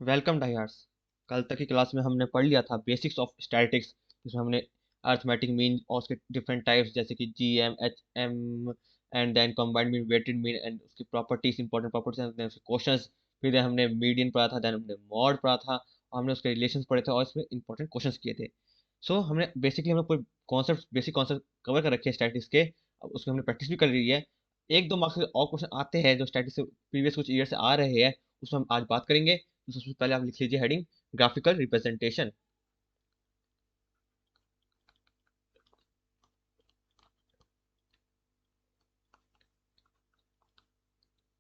Welcome dyers. कल तक की क्लास में हमने पढ़ लिया था बेसिक्स ऑफ स्टैटिस्टिक्स, जिसमें हमने अरिथमेटिक मीन और उसके डिफरेंट टाइप्स जैसे कि G M H M and then combined mean, weighted mean and उसकी प्रॉपर्टीज, इंपॉर्टेंट प्रॉपर्टीज, देन उसके क्वेश्चंस। फिर हमने मीडियन पढ़ा था, देन हमने मॉड पढ़ा था और हमने उसके रिलेशंस पढ़े थे और इसमें इंपॉर्टेंट क्वेश्चंस किए थे। हमने बेसिकली हम लोग कॉन्सेप्ट, बेसिक कॉन्सेप्ट कवर कर रखे हैं स्टैटिस्टिक्स के। अब उसमें हमने प्रैक्टिस भी कर ली है। एक दो मार्क्स के और क्वेश्चन आते हैं जो स्टैटिस्टिक्स से प्रीवियस कुछ ईयर से आ रहे हैं, उसमें हम आज बात करेंगे। तो सबसे पहले आप लिख लीजिए हेडिंग ग्राफिकल रिप्रेजेंटेशन।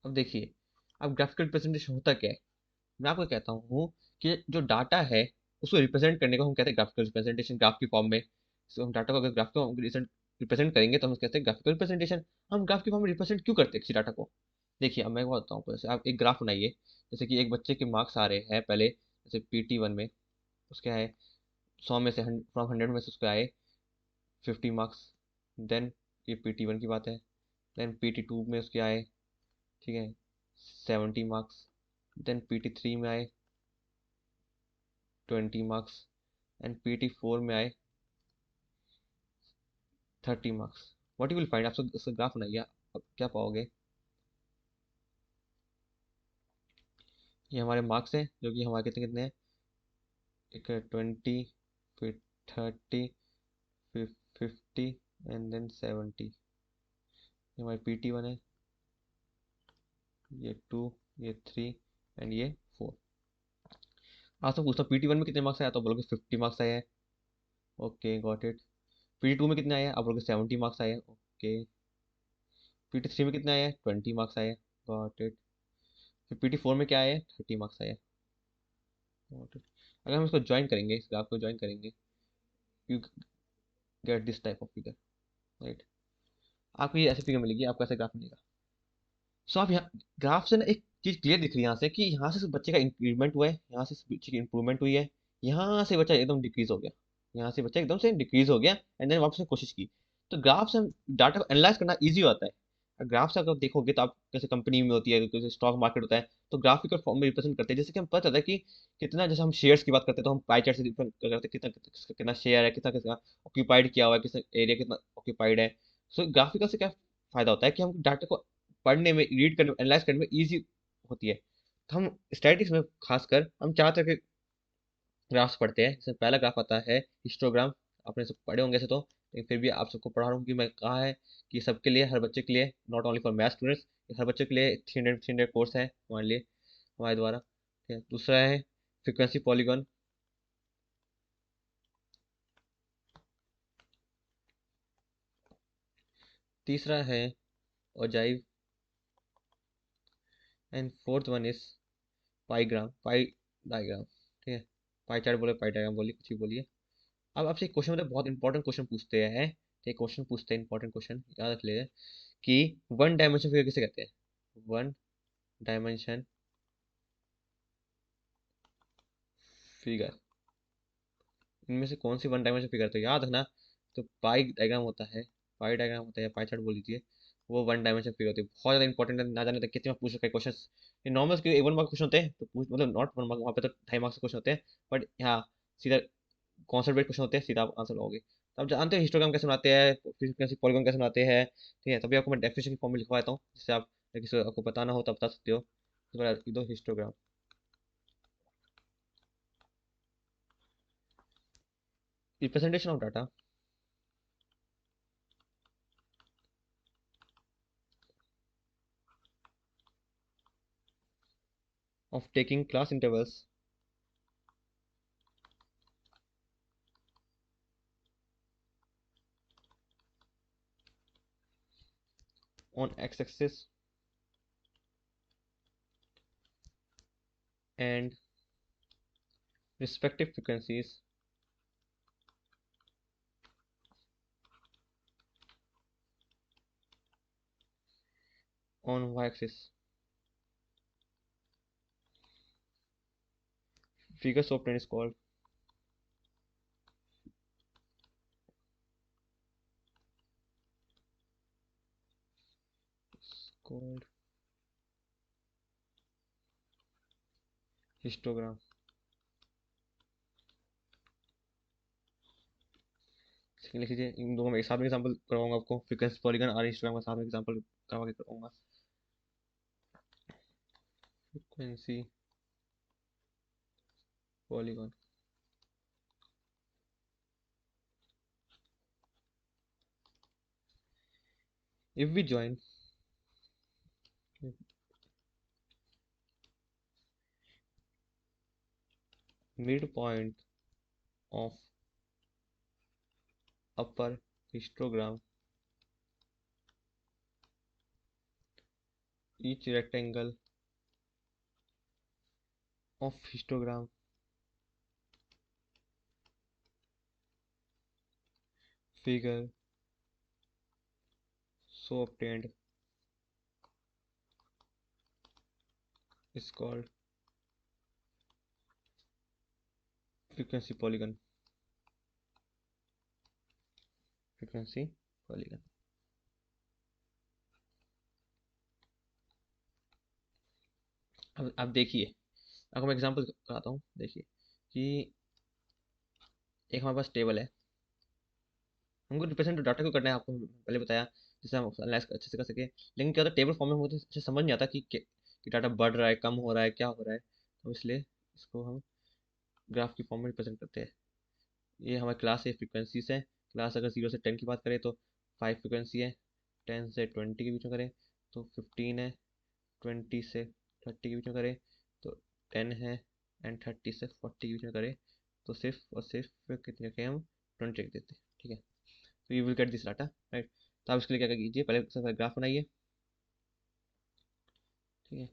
अब देखिए, अब ग्राफिकल रिप्रेजेंटेशन होता क्या है। मैं आपको कहता हूँ कि जो डाटा है उसको रिप्रेजेंट करने को हम कहते हैं ग्राफिकल रिप्रेजेंटेशन, ग्राफ की फॉर्म में। हम डाटा को अगर ग्राफ को रिप्रेजेंट करेंगे तो हम कहते हैं ग्राफिकल रिप्रेजेंटेशन। हम ग्राफ की फॉर्म में रिप्रेजेंट क्यों करते हैं किसी डाटा को? देखिए, अब मैं बताता हूँ। जैसे आप एक ग्राफ बनाइए, जैसे कि एक बच्चे के मार्क्स आ रहे हैं पहले, जैसे PT1 में उसके आए 100 में से, फ्रॉम 100 में से उसके आए 50 मार्क्स। देन ये PT1 की बात है। देन PT2 में उसके आए, ठीक है, 70 मार्क्स। देन PT3 में आए 20 मार्क्स एंड PT4 में आए 30 marks. What you will find, आप सब उसका ग्राफ बनाइए। अब क्या पाओगे? ये हमारे मार्क्स हैं जो कि हमारे कितने कितने हैं। एक 20, फिर 30, फिर 50 एंड देन 70। ये हमारे PT1 है, ये 2, ये 3 एंड ये 4। आज तो पूछता PT1 में कितने मार्क्स आया, तो बोलोगे 50 मार्क्स आए हैं। Okay, got it. PT2 में कितने आए हैं, आप बोलोगे 70 मार्क्स आए हैं। ओके। PT3 में कितने आए हैं, 20 मार्क्स आए हैं। Got it. फिर PT4 में क्या आए हैं, 30 मार्क्स आए हैं। Got it। अगर हम इसको ज्वाइन करेंगे, इस ग्राफ को ज्वाइन करेंगे, you get this type of figure, right. आपको ये ऐसे फिगर मिलेगी, आपको ऐसा ग्राफ मिलेगा। आप यहाँ ग्राफ से ना एक चीज क्लियर दिख रही है यहाँ से, कि यहाँ से बच्चे का इंक्रीमेंट हुआ है, यहाँ से बच्चे की इंप्रूवमेंट हुई है, यहाँ से बच्चा एकदम डिक्रीज हो गया, यहाँ से बच्चा एकदम से डिक्रीज हो गया एंड देन वापस से कोशिश की। तो ग्राफ से हम डाटा को एनालाइज करना ईजी होता है। ग्राफ से अगर देखोगे तो आप, जैसे कंपनी में होती है, जैसे स्टॉक मार्केट होता है, तो ग्राफिकल फॉर्म में रिप्रेजेंट करते हैं। जैसे कि हम पता चलता है कि कितना, जैसे हम शेयर्स की बात करते हैं तो हम पाई चार्ट से डिफरेंट करते हैं, कितना कितना कितना शेयर है, कितना कितना ऑक्यूपाइड किया हुआ है, कितना एरिया कितना ऑक्यूपाइड है। ग्राफिकल से क्या फायदा होता है कि हम डाटा को पढ़ने में, रीड करने में, एनालाइज करने में ईजी होती है। तो हम स्टैटिक्स में खासकर हम चार तरह के ग्राफ्स पढ़ते हैं। जैसे पहला ग्राफ आता है हिस्टोग्राम। आपने सब पढ़े होंगे से तो, लेकिन फिर भी आप सबको पढ़ा रहा हूँ कि मैं कहा है कि सबके लिए, हर बच्चे के लिए, not only for math students, हर बच्चे के लिए 300 कोर्स है हमारे लिए, हमारे द्वारा, ठीक है। दूसरा है फ्रीक्वेंसी पॉलीगॉन। तीसरा है ogive. And fourth one is pie gram, pie diagram, ठीक है। पाई चार्ट बोले, पाई डायग्राम बोलिए, कुछ भी बोलिए। अब आपसे एक क्वेश्चन, मतलब बहुत इंपॉर्टेंट क्वेश्चन पूछते हैं। एक क्वेश्चन पूछते हैं, इंपॉर्टेंट क्वेश्चन याद रख लीजिए, कि वन डायमेंशन फिगर किसे कहते हैं? वन डायमेंशन फिगर, इनमें से कौन सी वन डायमेंशन फिगर? तो याद रखना, तो पाई डायग्राम होता है, पाई डायग्राम होता है या पाई चार्ट बोल लीजिए, वो वन डायमेंशन फिगर होती है। बहुत ज़्यादा इंपॉर्टेंट है, ना जाने तक कितने पूछ सकते हैं क्वेश्चन। ये नॉर्मल के 1 मार्क क्वेश्चन होते हैं, तो पूछ, मतलब नॉट 1 मार्क, वहाँ पे तो 2.5 मार्क्स के क्वेश्चन होते हैं। बट यहाँ सीधा कॉन्सेप्ट बेस्ड क्वेश्चन होते हैं, सीधा आप आंसर लगाओगे। तो आप जानते हो हिस्टोग्राम कैसे बनाते हैं, फ्रीक्वेंसी पॉलीगॉन कैसे बनाते हैं, ठीक है। तभी आपको मैं डेफिनेशन की फॉर्म में लिखवा देता हूँ, जिससे आप, किसी को आपको बताना हो तो आप बता सकते हो। तो लिख दो histogram, representation of data of taking class intervals on x-axis and respective frequencies on y-axis. Figure so obtained is called histogram. लिख लीजिए, इन दोनों में एक साथ में एग्जांपल करवाऊंगा आपको, फ्रीक्वेंसी पॉलीगन और हिस्टोग्राम का साथ में एग्जांपल करवा के करवाऊंगा। Frequency polygon. if we join midpoint of upper histogram, each rectangle of histogram figure so obtained is called frequency polygon। frequency polygon। अब देखिए, आपको मैं एग्जांपल कराता हूँ। देखिए कि एक हमारे पास टेबल है, हमको रिप्रेजेंट डाटा को करना है, आपको पहले बताया, जिससे हम एनालाइज अच्छे से कर सके। लेकिन क्या होता है, टेबल फॉर्म में हमको अच्छे समझ नहीं आता कि डाटा बढ़ रहा है, कम हो रहा है, क्या हो रहा है। तो इसलिए इसको हम ग्राफ की फॉर्म में रिप्रेजेंट करते हैं। ये हमारी क्लास है, फ्रीक्वेंसीज है। क्लास अगर 0 से 10 की बात करें तो 5 फ्रीक्वेंसी है, 10 से 20 के बीच में करें तो 15 है, 20 से 30 के बीच में करें तो 10 है, एंड 30 से 40 के बीच में करें तो सिर्फ और सिर्फ कितने रखें हम, 20 रख देते हैं। ठीक है, तो you will get this data, right. तो आप इसके लिए क्या कीजिए, पहले सबसे पहले ग्राफ बनाइए। ठीक है,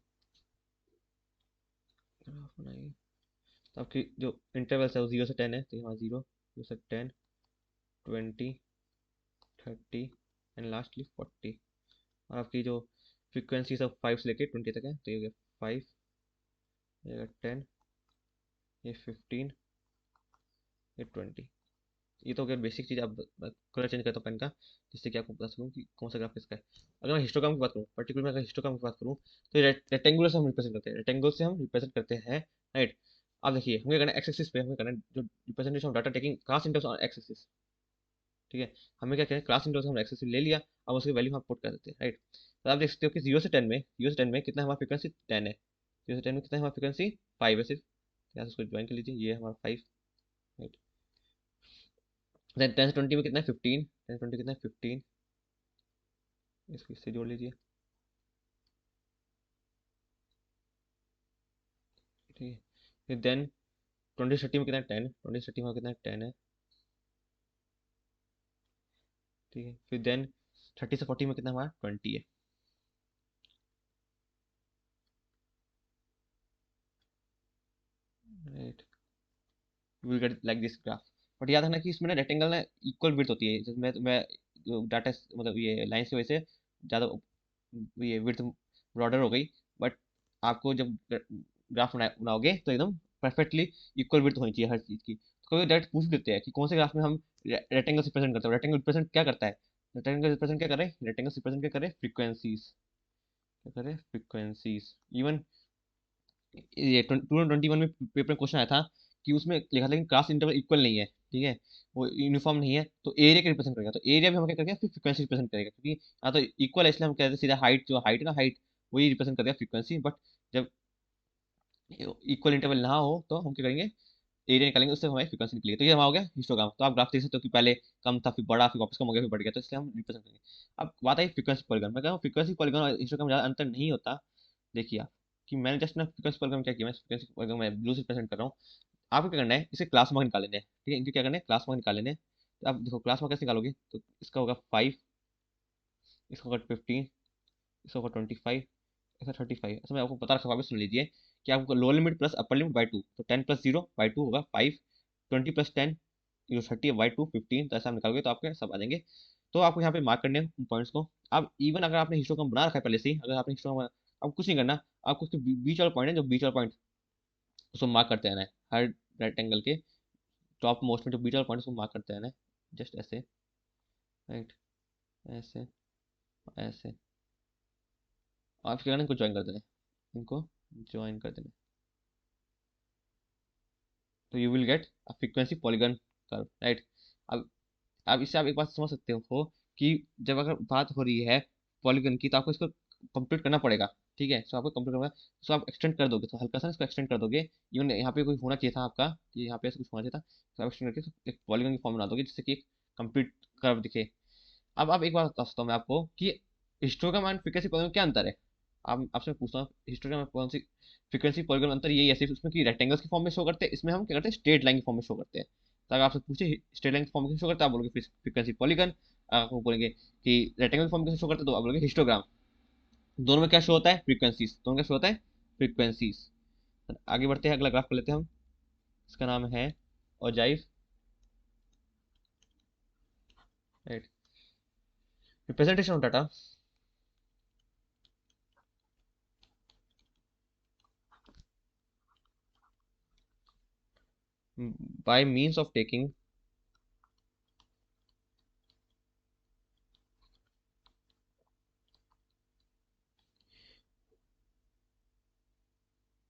ग्राफ बनाइए। तो आपकी जो इंटरवल्स है वो 0 से 10 है, तो यहाँ 0, 0 से 10, 20, 30 एंड लास्टली 40। और आपकी जो फ्रीक्वेंसी सब 5 से लेके 20 तक है, तो ये हो गया 5, ये हो गया 10, ये 15, ये 20। ये तो अगर बेसिक चीज़। आप कलर चेंज करता हूँ पेन का, जिससे कि आपको बता सकूँ कि कौन सा ग्राफ किसका है। अगर मैं हिस्टोग्राम की बात करूँ, पर्टिकुलर में अगर हिस्टोग्राम की बात करूँ, तो रेक्टेंगुलर से हम रिप्रेजेंट करते हैं, रेक्टेंगल से हम रिप्रेजेंट करते हैं, राइट। अब देखिए, हमें करना है एक्स एक्सिस पे, हमें करना है जो representation of data taking class इंटर्स on X axis. ठीक है, हमें क्या करें, क्लास इंटर्स हम एक्स एक्सिस ले लिया, अब उसकी वैल्यू हम पुट कर देते हैं, राइट। तो आप देख सकते हो कि 0 से 10 में कितना हमारा फ्रिक्वेंसी 10 है, 0 से 10 में कितना हमारा फ्रिक्वेंसी 5 है सिर्फ। यहाँ से उसको ज्वाइन कर लीजिए, ये हमारा 5, राइट। देन 10 से 20 में कितना है 15, 10 से 20 कितना है 15, इसको इससे जोड़ लीजिए। ठीक है, फिर देन 20 से 30 में कितना है 10, 20 से 30 में कितना है 10 है। ठीक है, फिर देन 30 से 40 में कितना हमारा 20 है, right. We get like this graph. But याद रखना कि इसमें ना रेक्टेंगल ना इक्वल विड्थ होती है, जिसमें मैं डाटा मतलब ये लाइंस की वजह से ज़्यादा ये विड्थ ब्रॉडर हो गई। बट आपको जब ग्राफ बनाओगे तो एकदम परफेक्टली इक्वल विड्थ होनी चाहिए हर चीज़ की। तो कभी डायरेक्ट पूछ देते हैं कि कौन से ग्राफ में हम रेक्टेंगल से रिप्रेजेंट करते हैं। रेक्टेंगल रिप्रेजेंट क्या करता है, रेक्टेंगल रिप्रेजेंट क्या करे, रेक्टेंगल रिप्रेजेंट क्या करे, फ्रीक्वेंसीज। क्या करे, फ्रीक्वेंसीज। इवन ये 2021 में पेपर में क्वेश्चन आया था कि उसमें लिखा था कि क्लास इंटरवल इक्वल नहीं है, ठीक है, वो यूनिफॉर्म नहीं है, तो एरिया का रिप्रेजेंट करेगा। तो एरिया भी हम क्या करेंगे, फिर फ्रीक्वेंसी रिप्रेजेंट करेगा, क्योंकि यहाँ तो इक्वल है, इसलिए हम कहते हैं सीधा हाइट, जो हाइट है ना, हाइट वही रिप्रेजेंट करेगा फ्रीक्वेंसी। बट जब इक्वल इंटरवल ना हो तो हम क्या करेंगे, एरिया निकालेंगे, उससे हमारी फ्रीक्वेंसी निकलेगी। तो ये हमारा हो गया हिस्टोग्राम। तो आप ग्राफ देख सकते हो कि पहले कम था, फिर बढ़ा, फिर वापस कम हो गया, फिर बढ़ गया, तो इसलिए हम रिप्रेजेंट करेंगे। अब बात आई फ्रीक्वेंसी पॉलीगन। मैं कह रहा हूँ फ्रीक्वेंसी पॉलीगन और हिस्टोग्राम में ज़्यादा अंतर नहीं होता। देखिए आप, कि मैंने जस्ट ना फ्रीक्वेंसी पॉलीगन में क्या किया, मैं फ्रीक्वेंसी पॉलीगन में ब्लू से प्रेजेंट कर रहा हूँ। आपको क्या करना है, इसे क्लास मार्क निकाल लेने हैं, ठीक है, इनके क्या करना है, क्लास मार्क निकाल लेने हैं। तो आप देखो क्लास मार्क कैसे निकालोगे, तो इसका होगा 5, इसका होगा 15, इसका होगा 25, ऐसा 35। ऐसा मैं आपको पता रखा, वापस सुन लीजिए कि आपको lower limit plus upper limit by 2, तो 10 + 0/2 होगा 5, 20 + 10 जो 30 बाई 2 15। तो ऐसा आप निकालोगे तो आपके सब आ जाएंगे। तो आपको यहाँ पे मार्क करने हैं पॉइंट्स को। अब इवन अगर आपने हिस्टोग्राम बना रखा है पहले से ही, अगर आपने हिस्टोग्राम, आपको कुछ नहीं करना, आपको उसके बीच वाला पॉइंट है, जो बीच वाला पॉइंट उसको मार्क करते रहना है। हर रेक्टेंगल के टॉप मोस्ट में जो बीच वाला पॉइंट उसको मार्क करते रहना है, जस्ट ऐसे, राइट, ऐसे, ऐसे। और आप क्या करना है, इनको ज्वाइन कर देना है, इनको ज्वाइन कर देना है। तो you will get a frequency polygon curve, right. अब इससे आप एक बात समझ सकते हो कि जब अगर बात हो रही है पॉलीगन की, तो आपको इसको कंप्लीट करना पड़ेगा, ठीक है। सो आपको कंप्लीट करना, सो आप एक्सटेंड कर दोगे, तो हल्का सा इसको एक्सटेंड कर दोगे। इवन यहाँ पे कोई होना चाहिए था आपका, कि यहाँ पे ऐसा कुछ होना चाहिए था, तो आप एक्सटेंड करके एक पॉलीगन की फॉर्म बना दोगे, जिससे कि एक कंप्लीट कर्व दिखे। अब एक बात बता सकता हूँ मैं आपको कि हिस्टोग्राम एंड फ्रीक्वेंसी पॉलीगन में क्या अंतर है। आप आपसे मैं पूछता हूँ, हिस्टोग्राम में कौन सी फ्रीक्वेंसी पॉलीगन अंतर यही है सिर्फ उसमें कि रेक्टेंगल्स की फॉर्म में शो करते हैं, इसमें हम क्या करते हैं स्ट्रेट लाइन की फॉर्म में शो करते हैं। तो अगर आपसे पूछे स्ट्रेट लाइन की फॉर्म में शो करता है, आप बोलोगे फ्रीक्वेंसी पॉलीगन। आपको बोलेंगे कि रेक्टेंगल फॉर्म में शो करते हैं, तो आप बोलोगे हिस्टोग्राम। दोनों में क्या शो होता है, फ्रीक्वेंसीज, दोनों में क्या शो होता है, फ्रीक्वेंसीज। आगे बढ़ते हैं, अगला ग्राफ कर लेते हैं हम। इसका नाम है ogive, right. Representation of data by means of taking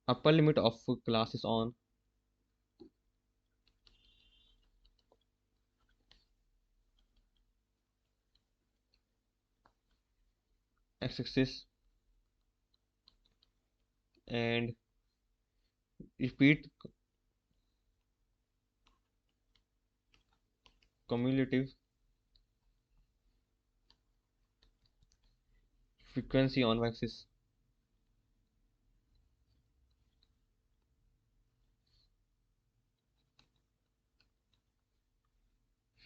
upper limit of classes on x-axis and repeat cumulative frequency on y-axis.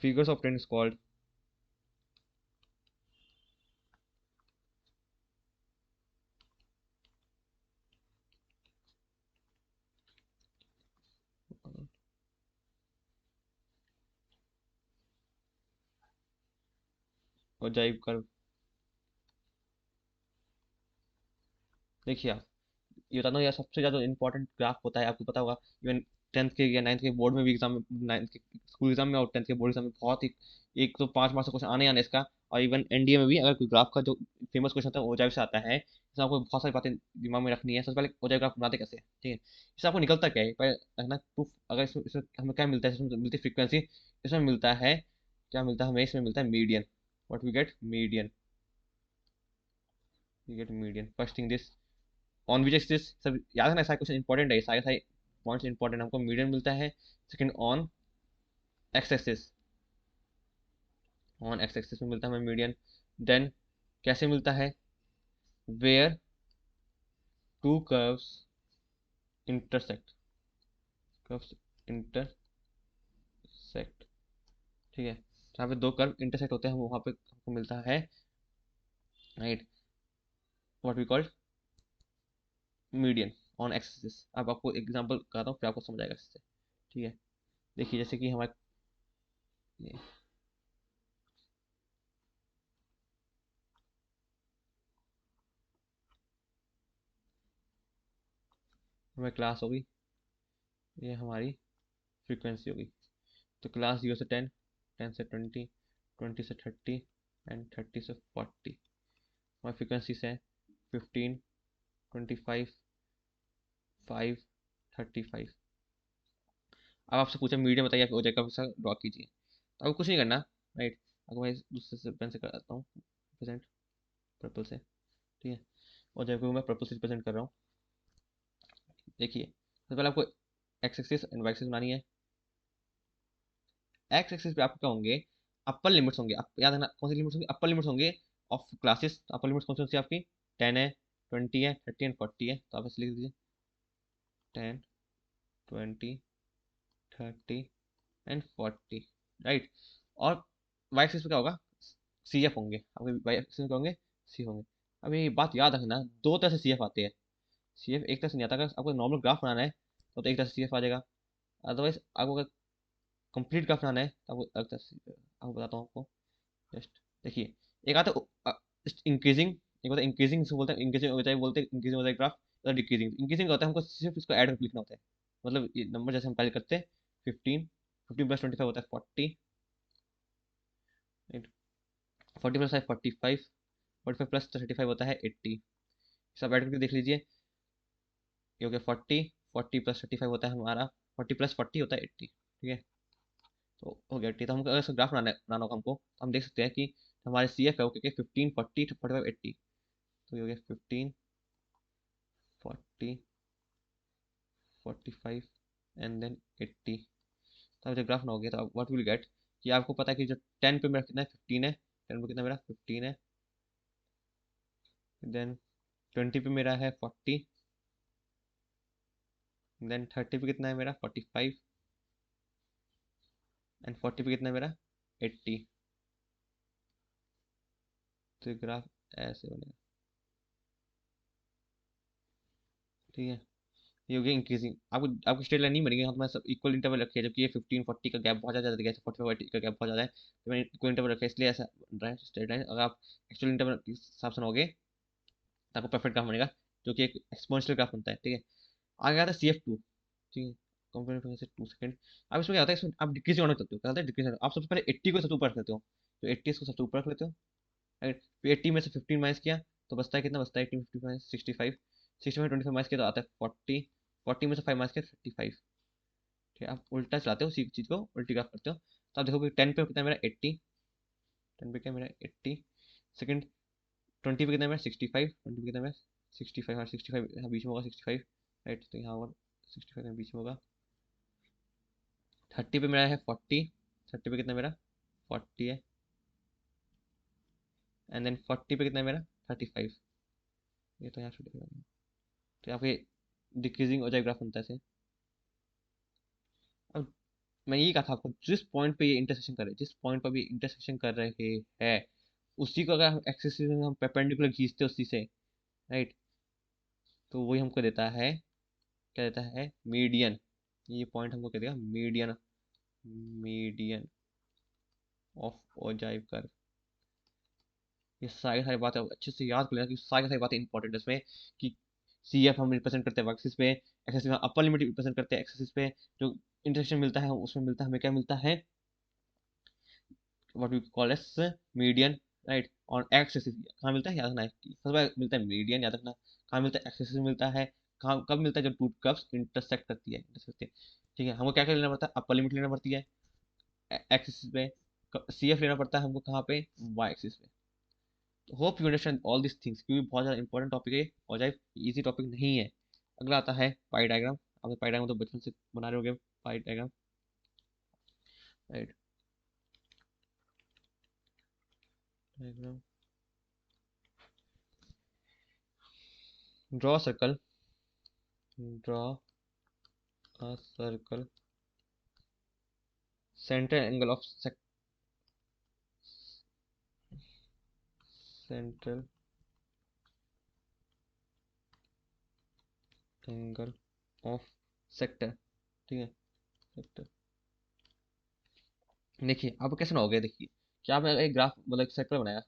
Figures obtained is called ogive curve। देखिए आप, ये बताता हूँ, यह सबसे ज़्यादा इंपॉर्टेंट ग्राफ होता है, आपको पता होगा। इवन 10th के या 9th के बोर्ड में भी एग्जाम में, 9th के स्कूल एग्जाम में और 10th के बोर्ड एग्जाम में बहुत ही, एक तो 5 मार्क्स का क्वेश्चन आने आने इसका। और इवन एनडीए में भी अगर कोई ग्राफ का जो फेमस क्वेश्चन था ओजाइव से आता है, इसमें आपको बहुत सारी बातें दिमाग में रखनी है। सबसे पहले ओजाइव ग्राफ बनाते कैसे हैं, ठीक है। इससे आपको निकलता क्या है पहले, है ना, प्रूफ। अगर इसमें हमें क्या मिलता है, इसमें मिलती है फ्रीक्वेंसी, इसमें मिलता है, क्या मिलता है हमें, इसमें मिलता है median. What we get, median. We get median first thing this. On which axis, सब याद है ना, सारे क्वेश्चन इंपॉर्टेंट है, सारे सारे पॉइंट्स इंपॉर्टेंट, हमको मीडियन मिलता है। Second on X axis, on X axis में मिलता है हमें मीडियन। देन कैसे मिलता है, where two curves intersect, curves intersect, ठीक है। जहाँ पे दो कर्व इंटरसेक्ट होते हैं, हम वहाँ पे हमको मिलता है, right, what we called median on X axis. अब आपको एग्जांपल बताता हूँ, फिर आपको समझ आएगा इससे, ठीक है। देखिए जैसे कि हमारे, हमारी क्लास होगी, ये हमारी फ्रीक्वेंसी होगी। तो क्लास 0 से 10, 10 से 20, 20 से 30 एंड 30 से 40। हमारी फ्रीक्वेंसीज है 15, 25, 5, 35। अब आपसे पूछा मीडियम बताइए, आप ओजे का हिस्सा ड्रॉ कीजिए, तो आपको कुछ नहीं करना, राइट। आपको मैं दूसरे से पेन से कराता हूँ, प्रेजेंट पर्पल से, ठीक है। ओजे को मैं पर्पल से प्रेजेंट कर रहा हूँ। देखिए सबसे पहले आपको X axis and Y axis बनानी है। एक्स एक्सिस पे आपको क्या होंगे, अपर लिमिट्स होंगे। आप याद है ना, कौन सी लिमिट्स होंगी, अपर लिमिट्स होंगे ऑफ क्लासेस। अपर लिमिट्स कौन सी आपकी, 10 है, 20 है, 30 एंड 40 है। तो आप ऐसे लिख दीजिए 10, 20, 30 एंड 40, राइट। और वाई एक्सिस पे क्या होगा, सी एफ होंगे आपके, वाई एक्सिस में क्या होंगे, सी होंगे। अब ये बात याद रखना, दो तरह से सी एफ आते हैं। सी एफ एक तरह से नहीं आता, अगर आपको नॉर्मल ग्राफ बनाना है तो एक तरह से सी एफ आ जाएगा। अदरवाइज आपको अगर कंप्लीट ग्राफ बनाना है तो आपको अलग तरह से, आपको बताता हूँ आपको। जस्ट देखिए, एक आता है इंक्रीजिंग, एक होता है इंक्रीजिंग, इसको बोलते हैं इंक्रीजिंग होता है, बोलते हैं इंक्रीजिंग होता है ग्राफ, और डिक्रीजिंग। इंक्रीजिंग होता है हमको सिर्फ इसको ऐड करके लिखना होता है, मतलब ये नंबर जैसे हम पहले करते हैं 15, 15 + 25 होता है 40, 40 + 5 45, 45 + 35 होता है 80। सब ऐड करके देख लीजिए, ये हो गया 40, 40 + 35 होता है हमारा 40 + 40 होता है 80, ठीक है। तो हो गया 80। तो हमको अगर इसका ग्राफ बनाना होगा हमको, तो हम देख सकते हैं कि हमारे सी एफ है वो क्या 15 40 45 80। तो ये हो गया 15 40 45 एंड देन 80। तो अब जब ग्राफ ना हो गया तो व्हाट विल गेट, कि आपको पता है कि जो 10 पे मेरा कितना है 15 है, 10 पे कितना मेरा 15 है, देन 20 पे मेरा है 40, देन 30 पे कितना है मेरा 45 एंड 40 पे कितना है मेरा 80। तो ग्राफ ऐसे बनेगा, ठीक है। ये हो गया इंक्रीजिंग। आपको आपकी स्ट्रेट लाइन नहीं बनेगी, यहाँ तो मैं सब इक्वल इंटरवल रखे है, जबकि ये 15 40 का गैप बहुत ज़्यादा है, 45 का गैप बहुत ज़्यादा है, तो मैंने इक्वल इंटरवल रखा है, इसलिए ऐसा बन रहा है स्ट्रेट लाइन। अगर आप एक्चुअल इंटरवल के हिसाब से होगे तो आपको परफेक्ट ग्राफ बनेगा, जो कि एक एक्सपोनेंशियल ग्राफ बनता है, ठीक है। आगे आता है CF2, ठीक है। कंपेयर से 2 सेकंड। अब इसमें क्या होता है, इसमें आप डिक्रीजिंग ऑर्डर करते हो, क्या होता है डिक्रीजिंग। आप सबसे पहले 80 को सबसे ऊपर रख लेते हो, तो 80 इसको सबसे ऊपर रख लेते हो। अगर फिर 80 में से 15 माइनस किया तो बचता है कितना, बचता है 18 50 माइनस 65, 65 में 25 माइनस किया तो आता है 40, 40 में से 5 माइनस किया 55, ठीक है। आप उल्टा चलाते हो, उसी चीज़ को उल्टी ग्राफ करते हो, तो आप देखोगे 10 पे कितना है मेरा 80, 10 पे क्या है मेरा 80, सेकंड 20 पे कितना है मेरा 65, 20 पे कितना है मेरा 65, हाँ 65 यहाँ बीच में होगा 65, राइट। तो यहाँ होगा 65 यहाँ बीच में होगा। 30 पे मेरा है 40, 30 पे कितना है मेरा 40 है, एंड देन 40 पे कितना है मेरा 35। ये तो यहाँ छूट गया, तो यहाँ पे डिक्रीजिंग हो जाए ग्राफ बनता है ऐसे। अब मैं यही कहा था आपको, जिस पॉइंट पे ये इंटरसेक्शन कर रहे हैं, जिस पॉइंट पर भी इंटरसेक्शन कर रहे हैं, उसी को अगर हम एक्सिस में हम परपेंडिकुलर खींचते हैं उसी से, राइट, तो वही हमको देता है, क्या देता है, मीडियन। ये पॉइंट हमको क्या देगा, median, median of ogive curve. ये सारी सारी बातें अच्छे से याद कर लेना, क्योंकि सारी सारी बातें इंपॉर्टेंट है इसमें, कि CF हम रिप्रेजेंट करते हैं एक्सिस पे, एक्सिस में अपर लिमिट रिप्रेजेंट करते हैं, एक्सिस पे जो इंटरसेक्शन मिलता है उसमें मिलता है हमें क्या मिलता है, what we call as median, right. और एक्स एक्सिस कहाँ मिलता है, याद रखना है कि सबसे पहले मिलता है मीडियन, याद रखना कहाँ मिलता है, एक्स एक्सिस मिलता है। कहाँ कब मिलता है, जब टू कर्व्स इंटरसेक्ट करती है, इंटरसेक्ट करती है, ठीक है। हमको क्या क्या लेना पड़ता है, अपर लिमिट लेना पड़ती है एक्सिस पे, CF लेना पड़ता है हमको कहाँ पे, वाई एक्सिस पे। तो hope you understand all this things, क्योंकि बहुत ज़्यादा इंपॉर्टेंट टॉपिक है और जाए इजी टॉपिक नहीं है। अगला आता है पाई डायग्राम। आपने पाई डायग्राम तो बचपन से बना रहे होगे, पाई diagram, right. Diagram, draw circle, draw a circle, central angle of central angle of sector, ठीक है, सेक्टर। देखिए अब कैसे ना हो गया, देखिए क्या मैं एक ग्राफ मतलब एक सर्कल बनाया,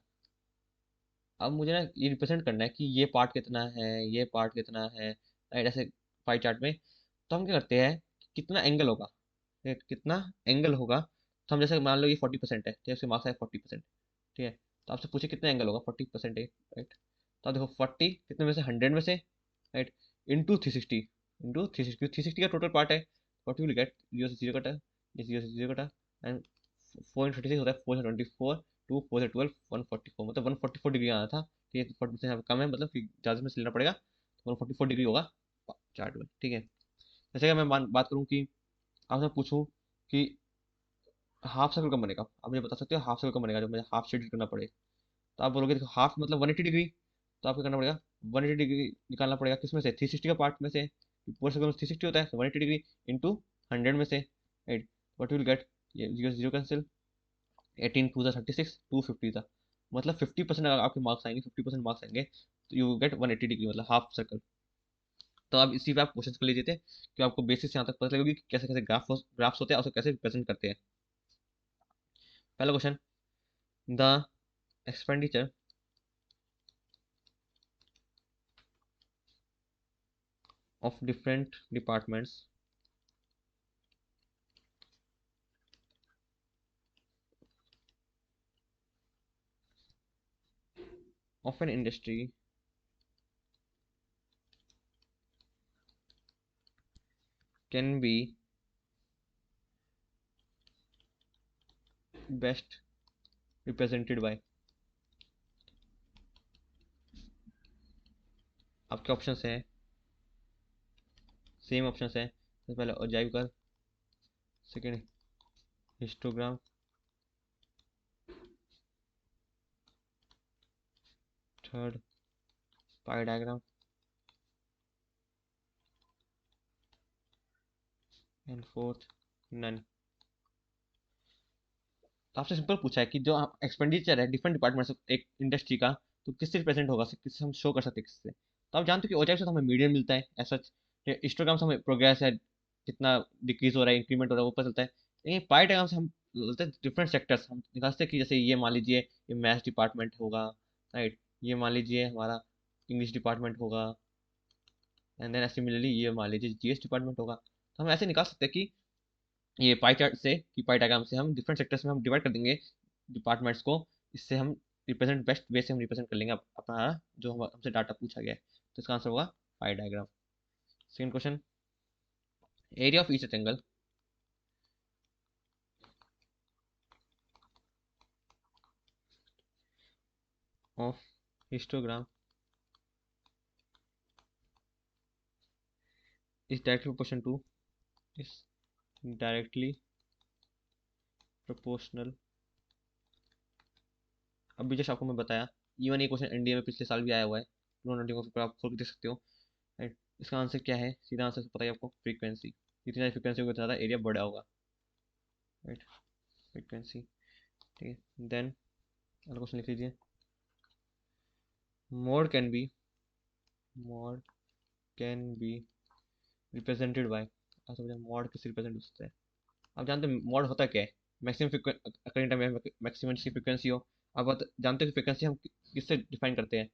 अब मुझे ना ये रिप्रेजेंट करना है कि ये पार्ट कितना है, ये पार्ट कितना है, राइट, ऐसे पाई चार्ट में। तो हम क्या करते हैं, कितना एंगल होगा, राइट, कितना एंगल होगा। तो हम जैसे मान लो ये 40% है, ठीक है, उसके मार्क्स है 40%, ठीक है। तो आपसे पूछे कितना एंगल होगा 40% है, राइट। तो आप देखो 40 कितने में से, 100 में से, राइट, इंटू 360, इंटू 360, 360 का टोटल पार्ट है, व्हाट यू विल गेट, 0 से 0 कटा, ये 0 से 0 कटा, एंड 4 36 होता है, 4 24, 2 4 से 12 144, मतलब 144 डिग्री आना था, ठीक है। 40% यहाँ पे कम है, मतलब कि ज़्यादा में से लेना पड़ेगा, तो 144 डिग्री होगा चार्ट में, ठीक है। जैसे कि मैं बात करूँ कि आपसे पूछूं कि हाफ सर्कल कब बनेगा, आप मुझे बता सकते हो हाफ सर्कल कब बनेगा, जब मुझे हाफ शेड करना पड़े। तो आप बोलोगे देखो हाफ मतलब 180 डिग्री, तो आपको करना पड़ेगा 180 डिग्री निकालना पड़ेगा, किसमें से, 360 का पार्ट में से, पूरे सर्कल में 360 होता है, 180 डिग्री इंटू 100 में से, राइट। व्हाट विल गेट, ये 0 0 कैंसिल, 18 2 36, 250 था, मतलब 50% अगर आपके मार्क्स आएंगे, 50% मार्क्स आएंगे, तो यू गेट 180 डिग्री मतलब हाफ सर्कल। तो आप इसी पे आप क्वेश्चन कर लीजिए थे, कि आपको बेसिस यहाँ तक पता लगेगी कि कैसे कैसे ग्राफ्स होते हैं और उसको कैसे रिप्रेजेंट करते हैं। पहला question, the expenditure of different departments of an industry can be best represented by. आपके ऑप्शन है, सेम ऑप्शन है। सबसे पहले ogive curve, second histogram, third pie diagram and fourth none. तो आपसे सिंपल पूछा है कि जो एक्सपेंडिचर है डिफरेंट डिपार्टमेंट्स एक इंडस्ट्री का, तो किससे रिप्रेजेंट होगा, किससे हम शो कर सकते हैं, किससे। तो आप जानते हो कि ओजाइव से तो हमें मीडियन मिलता है ऐसा, हिस्टोग्राम से हमें प्रोग्रेस है, कितना डिक्रीज हो रहा है इंक्रीमेंट हो रहा है वो पता चलता है। लेकिन पाई डायग्राम से हम बोलते हैं डिफरेंट सेक्टर्स हम निकालते हैं कि जैसे ये मान लीजिए ये मैथ्स डिपार्टमेंट होगा, राइट, ये मान लीजिए हमारा इंग्लिश डिपार्टमेंट होगा, एंड देन सिमिलरली ये मान लीजिए जीएस डिपार्टमेंट होगा। तो हम ऐसे निकाल सकते हैं कि ये पाई चार्ट से, कि पाई डायग्राम से हम डिफरेंट सेक्टर्स में हम डिवाइड कर देंगे डिपार्टमेंट्स को। इससे हम रिप्रेजेंट बेस्ट वे से हम रिप्रेजेंट कर लेंगे अपना जो हमसे डाटा पूछा गया है। तो इसका आंसर होगा pie diagram. Second question, area of each rectangle of histogram is directly proportion to, is directly proportional. अभी जैसे आपको मैं बताया, इवन ये क्वेश्चन एनडीए में पिछले साल भी आया हुआ है, नोट को आप खोल के देख सकते हो, राइट। इसका आंसर क्या है, सीधा आंसर पता है आपको, फ्रीक्वेंसी। जितनी ज़्यादा फ्रीक्वेंसी होगी उतना ज़्यादा एरिया बड़ा होगा, राइट, फ्रीक्वेंसी। ठीक है, देन अगला क्वेश्चन लिख लीजिए, mode can be, mode can be represented by. आप समझे मोड किससे रिप्रेजेंट हो सकता है। आप जानते हैं मोड होता क्या है, मैक्सिमम करंट टाइम मैक्सिमम की फ्रीक्वेंसी हो। आप जानते हो कि फ्रीक्वेंसी हम किससे डिफाइन करते हैं,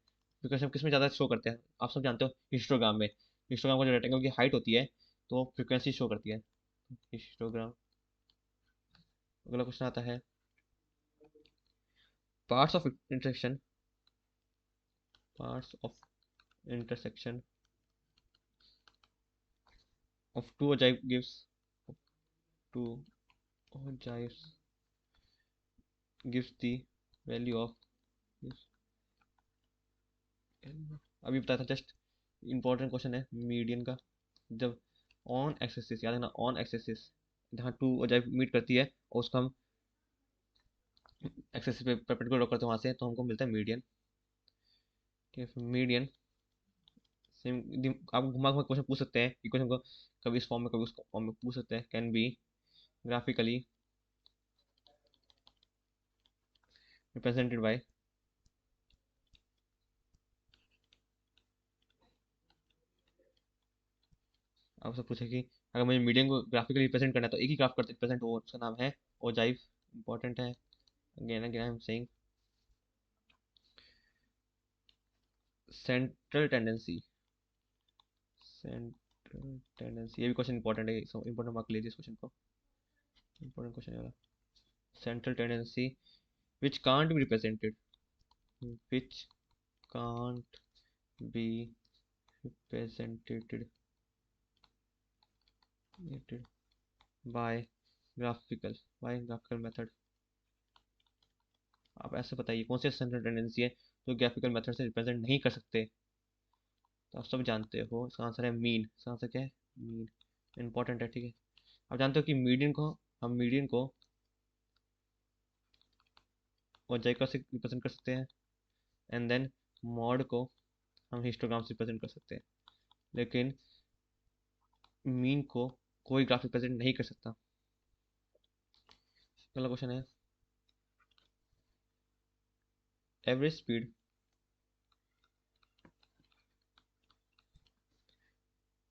फ्रीक्वेंसी हम किस में ज़्यादा शो करते हैं। आप सब जानते हो हिस्टोग्राम में, हिस्टोग्राम का जो रेक्टेंगल की हाइट होती है तो फ्रीक्वेंसी शो करती है, हिस्टोग्राम। अगला क्वेश्चन आता है, parts of intersection, parts of intersection of two ogive gives, two ogives gives the value of gives, अभी बताया था जस्ट, इंपॉर्टेंट क्वेश्चन है मीडियन का। जब ऑन एक्सेसिस, याद है ना, ऑन एक्सेसिस जहाँ टू ओजाइव मीट करती है और उसको हम एक्सेसिस पे परपेंडिकुलर करते हैं वहाँ से, तो हमको मिलता है मीडियन। ठीक है, मीडियन सेम। आप घुमा घुमा क्वेश्चन पूछ सकते हैं, कि क्वेश्चन को कभी इस फॉर्म में कभी उस फॉर्म में पूछ सकते हैं। Can be graphically represented by, आपसे पूछे कि अगर मुझे मीडियम को ग्राफिकली रिप्रेजेंट करना है तो एक ही ग्राफ करते रिप्रेजेंट हो, उसका नाम है ओजाइव। इंपॉर्टेंट है, again again I am saying. Central tendency, central tendency, ये भी क्वेश्चन इंपॉर्टेंट है, इंपॉर्टेंट मार्क लीजिए इस क्वेश्चन को, इंपॉर्टेंट क्वेश्चन है वाला। Central tendency which can't be represented, which can't be represented by graphical method. आप ऐसे बताइए कौन सी सेंट्रल टेंडेंसी है जो ग्राफिकल मेथड से रिप्रेजेंट नहीं कर सकते। तो आप सब जानते हो इसका आंसर है मीन। इसका आंसर क्या है, मीन। इंपॉर्टेंट है, ठीक है। आप जानते हो कि मीडियन को, हम मीडियन को और जैका से रिप्रेजेंट कर सकते हैं, एंड देन मॉड को हम हिस्टोग्राम से रिप्रेजेंट कर सकते हैं, लेकिन मीन को कोई ग्राफ रिप्रेजेंट नहीं कर सकता। अगला क्वेश्चन है, average speed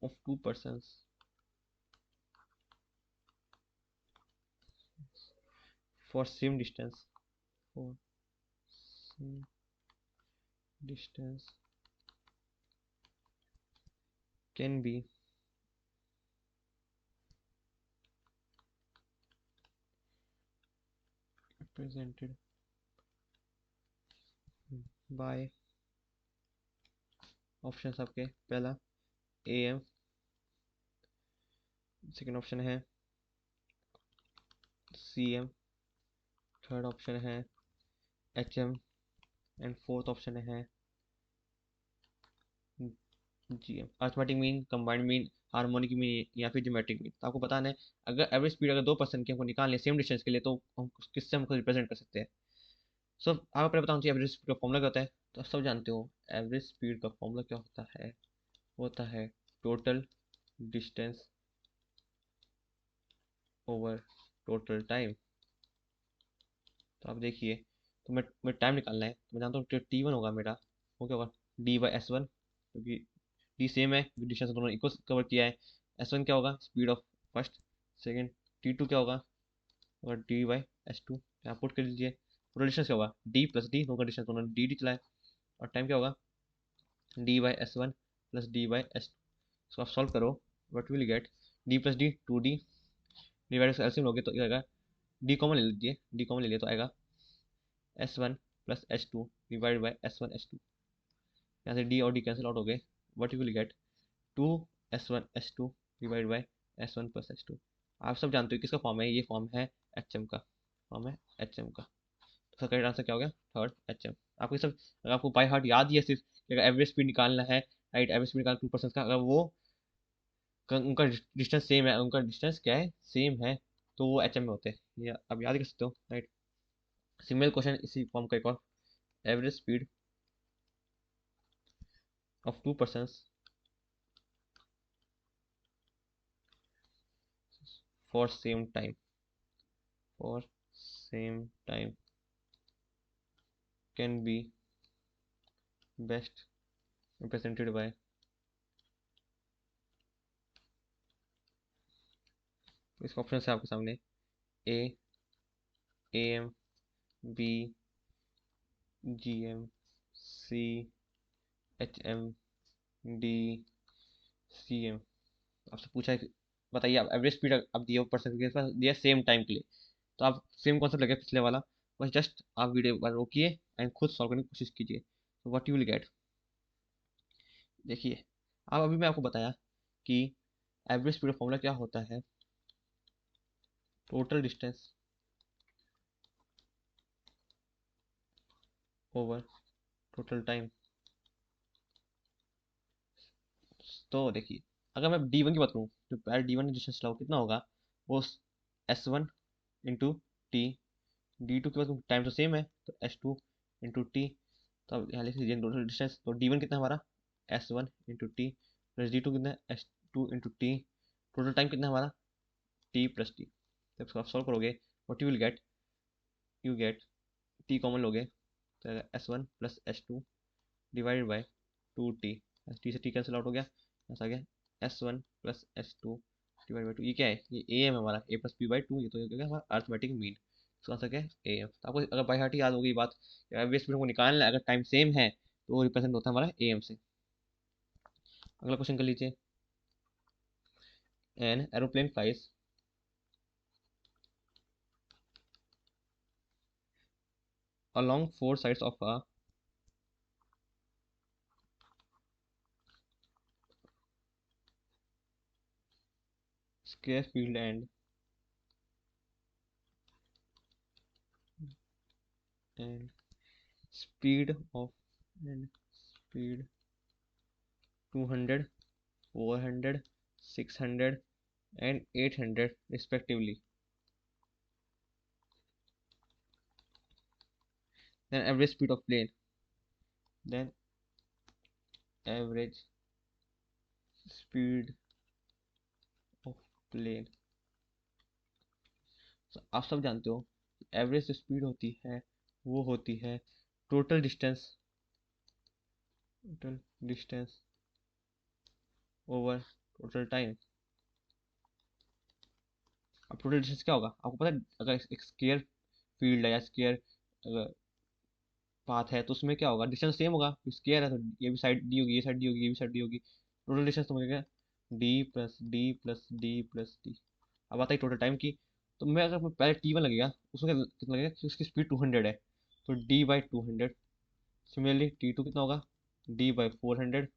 of two person for same distance, for same distance can be represented by, option आपके, पहला ए एम, सेकेंड ऑप्शन है सी एम, थर्ड ऑप्शन है H M, and fourth option है G M. Arithmetic mean, combined mean, harmonic mean या फिर geometric mean. तो आपको बताना है अगर एवरेज स्पीड अगर 2% की हमको निकालनी है सेम डिस्टेंस के लिए, तो हम किससे हमको रिप्रेजेंट कर सकते हैं। सो आपको पहले बताऊँ एवरेज स्पीड का फॉर्मूला क्या होता है। तो सब जानते हो एवरेज स्पीड का फॉर्मूला क्या होता है, होता है total distance over total time. तो आप देखिए, तो मैं टाइम निकालना है, तो मैं जानता हूँ टी वन होगा मेरा, वो क्या होगा डी बाई एस वन, क्योंकि डी सेम है, डिस्टेंस दोनों इक्वल कवर किया है। एस वन क्या होगा speed of first second. T two क्या होगा, और डी बाई एस टू यहाँ पुट कर लीजिए। टोटल डिस्टेंस क्या होगा डी प्लस डी, दोनों का डिस्टेंस दोनों डी डी चलाए। और टाइम क्या होगा D by S one plus D by S two. इसको आप सॉल्व करो, what will get D plus D two D, divide से एलसीएम लोगे तो ये आएगा, डी कॉमन ले लीजिए, डी कॉमन ले लिए तो आएगा S one plus S two divide by S one S two. यहाँ से डी और डी कैंसिल आउट हो गए, what you will get two S one S two divide by S one plus S two. आप सब जानते हो किसका फॉर्म है, ये फॉर्म है एच एम का, फॉर्म है एच एम का। तो इसका करेक्ट आंसर क्या हो गया थर्ड एच एम। आपको ये सब अगर आपको बाई हार्ट याद ही है सिर्फ कि अगर एवरेज स्पीड निकालना है, राइट, एवरेज स्पीड निकालना 2% का, अगर वो उनका डिस्टेंस सेम है, उनका डिस्टेंस क्या है सेम है, तो वो एच एम में होते हैं, ये आप याद कर सकते हो, राइट। सिमिलर क्वेश्चन इसी फॉर्म का एक और, average speed of 2% for same time, for same time can be best represented by, इसका ऑप्शन है आपके सामने A, A M, B, G M, C, H M, D, C M. आपसे पूछा है कि बताइए आप एवरेज स्पीड अब दिया पर्सन के पास दिया सेम टाइम के लिए, तो आप सेम कॉन्सेप्ट लगे पिछले वाला, बस जस्ट आप वीडियो एक बार रोकिए एंड खुद सॉल्व करने की कोशिश कीजिए, तो व्हाट यू विल गेट। देखिए अब अभी मैं आपको बताया कि एवरेज स्पीड फॉर्मूला क्या होता है, total distance over total time. तो देखिए अगर मैं डी वन की बात करूँ, जो पहले डी वन डिस्टेंस चलाओ कितना होगा, वो S one into T. D two के बाद टाइम तो सेम है, तो एस टू इंटू टी। तो अब यहाँ लिख लीजिए टोटल डिस्टेंस, तो डी वन कितना है हमारा S one into T, plus D two कितना है S two into T. Total time कितना है हमारा टी प्लस टी। जब इसको आप सॉल्व करोगे what you will get, you get T common लोगे तो S one plus S two divided by two T. T से टी कैंसिल आउट हो गया, ऐसा आ गया S one plus S two divide by two. ये क्या है, ये ए एम है हमारा, A plus B by two, ये तो ये क्या है हमारा अर्थमेटिक मीन। इसका आंसर क्या है ए एम। तो आपको अगर बाई हार्ट याद होगी बात, एवरेज स्पीड को निकालना है अगर टाइम सेम है तो वो रिप्रेजेंट होता है हमारा ए एम से। अगला क्वेश्चन कर लीजिए, an aeroplane flies along four sides of a square field and speed of and speed 200, 400, 600 and 800 respectively. Then average speed of plane. Then average speed of plane. So, आप सब जानते हो average speed होती है वो होती है total distance, total distance over total time. अब टोटल डिस्टेंस क्या होगा आपको पता है, अगर एक स्क्वायर फील्ड है या स्क्वायर पाथ है तो उसमें क्या होगा डिस्टेंस सेम होगा, स्क्वायर है तो ये भी साइड डी होगी, ये साइड डी होगी, ये भी साइड डी होगी। टोटल डिस्टेंस तो मिलेगा D plus D plus D plus D. अब आता है टोटल टाइम की, तो मैं अगर पहले टी वन लगेगा उसमें कितना लगेगा कि उसकी स्पीड 200 है, तो D by 200। Similarly T two कितना होगा डी बाई 400।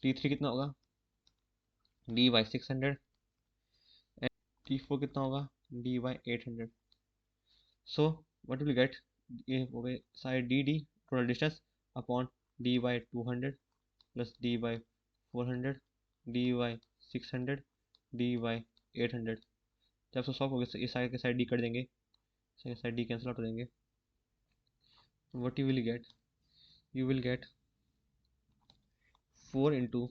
टी थ्री कितना होगा D by 600। And T four कितना होगा D by 800। So what will get, ये हो गए सारे D total distance upon D by 200 plus D by 400 D by 600 D by 800। जब सो सॉल्व हो गया, ये सारे के सारे डी कर देंगे, सारे सारे डी कैंसिल आउट हो जाएंगे। What you will get 4 into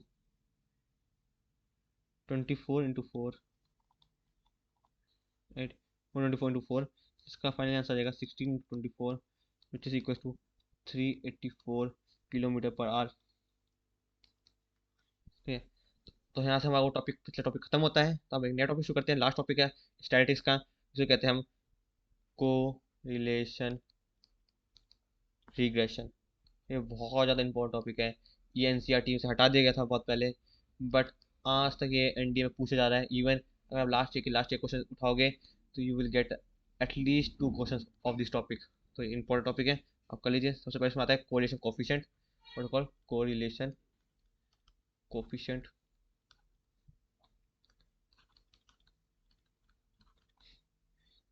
24 into 4, right, 124 into 4, इसका फाइनल आंसर आ जाएगा 1624 which is equal to 384 kilometre per hour. ठीक है, तो यहाँ से हमारा वो टॉपिक, पिछला टॉपिक खत्म होता है। तो अब एक नया टॉपिक शुरू करते हैं। लास्ट टॉपिक है स्टैटिस्टिक्स का, जिसे कहते हैं हम को रिलेशन रिग्रेशन। ये बहुत ज़्यादा इंपॉर्टेंट टॉपिक है। ये एनसीईआरटी से हटा दिया गया था बहुत पहले, बट आज तक ये एनडीए में पूछा जा रहा है। इवन अगर आप लास्ट ईयर क्वेश्चन उठाओगे तो you will get at least 2 question of this topic. तो इंपॉर्टेंट टॉपिक है, आप कर लीजिए। सबसे पहले इसमें आता है correlation coefficient, what call correlation coefficient.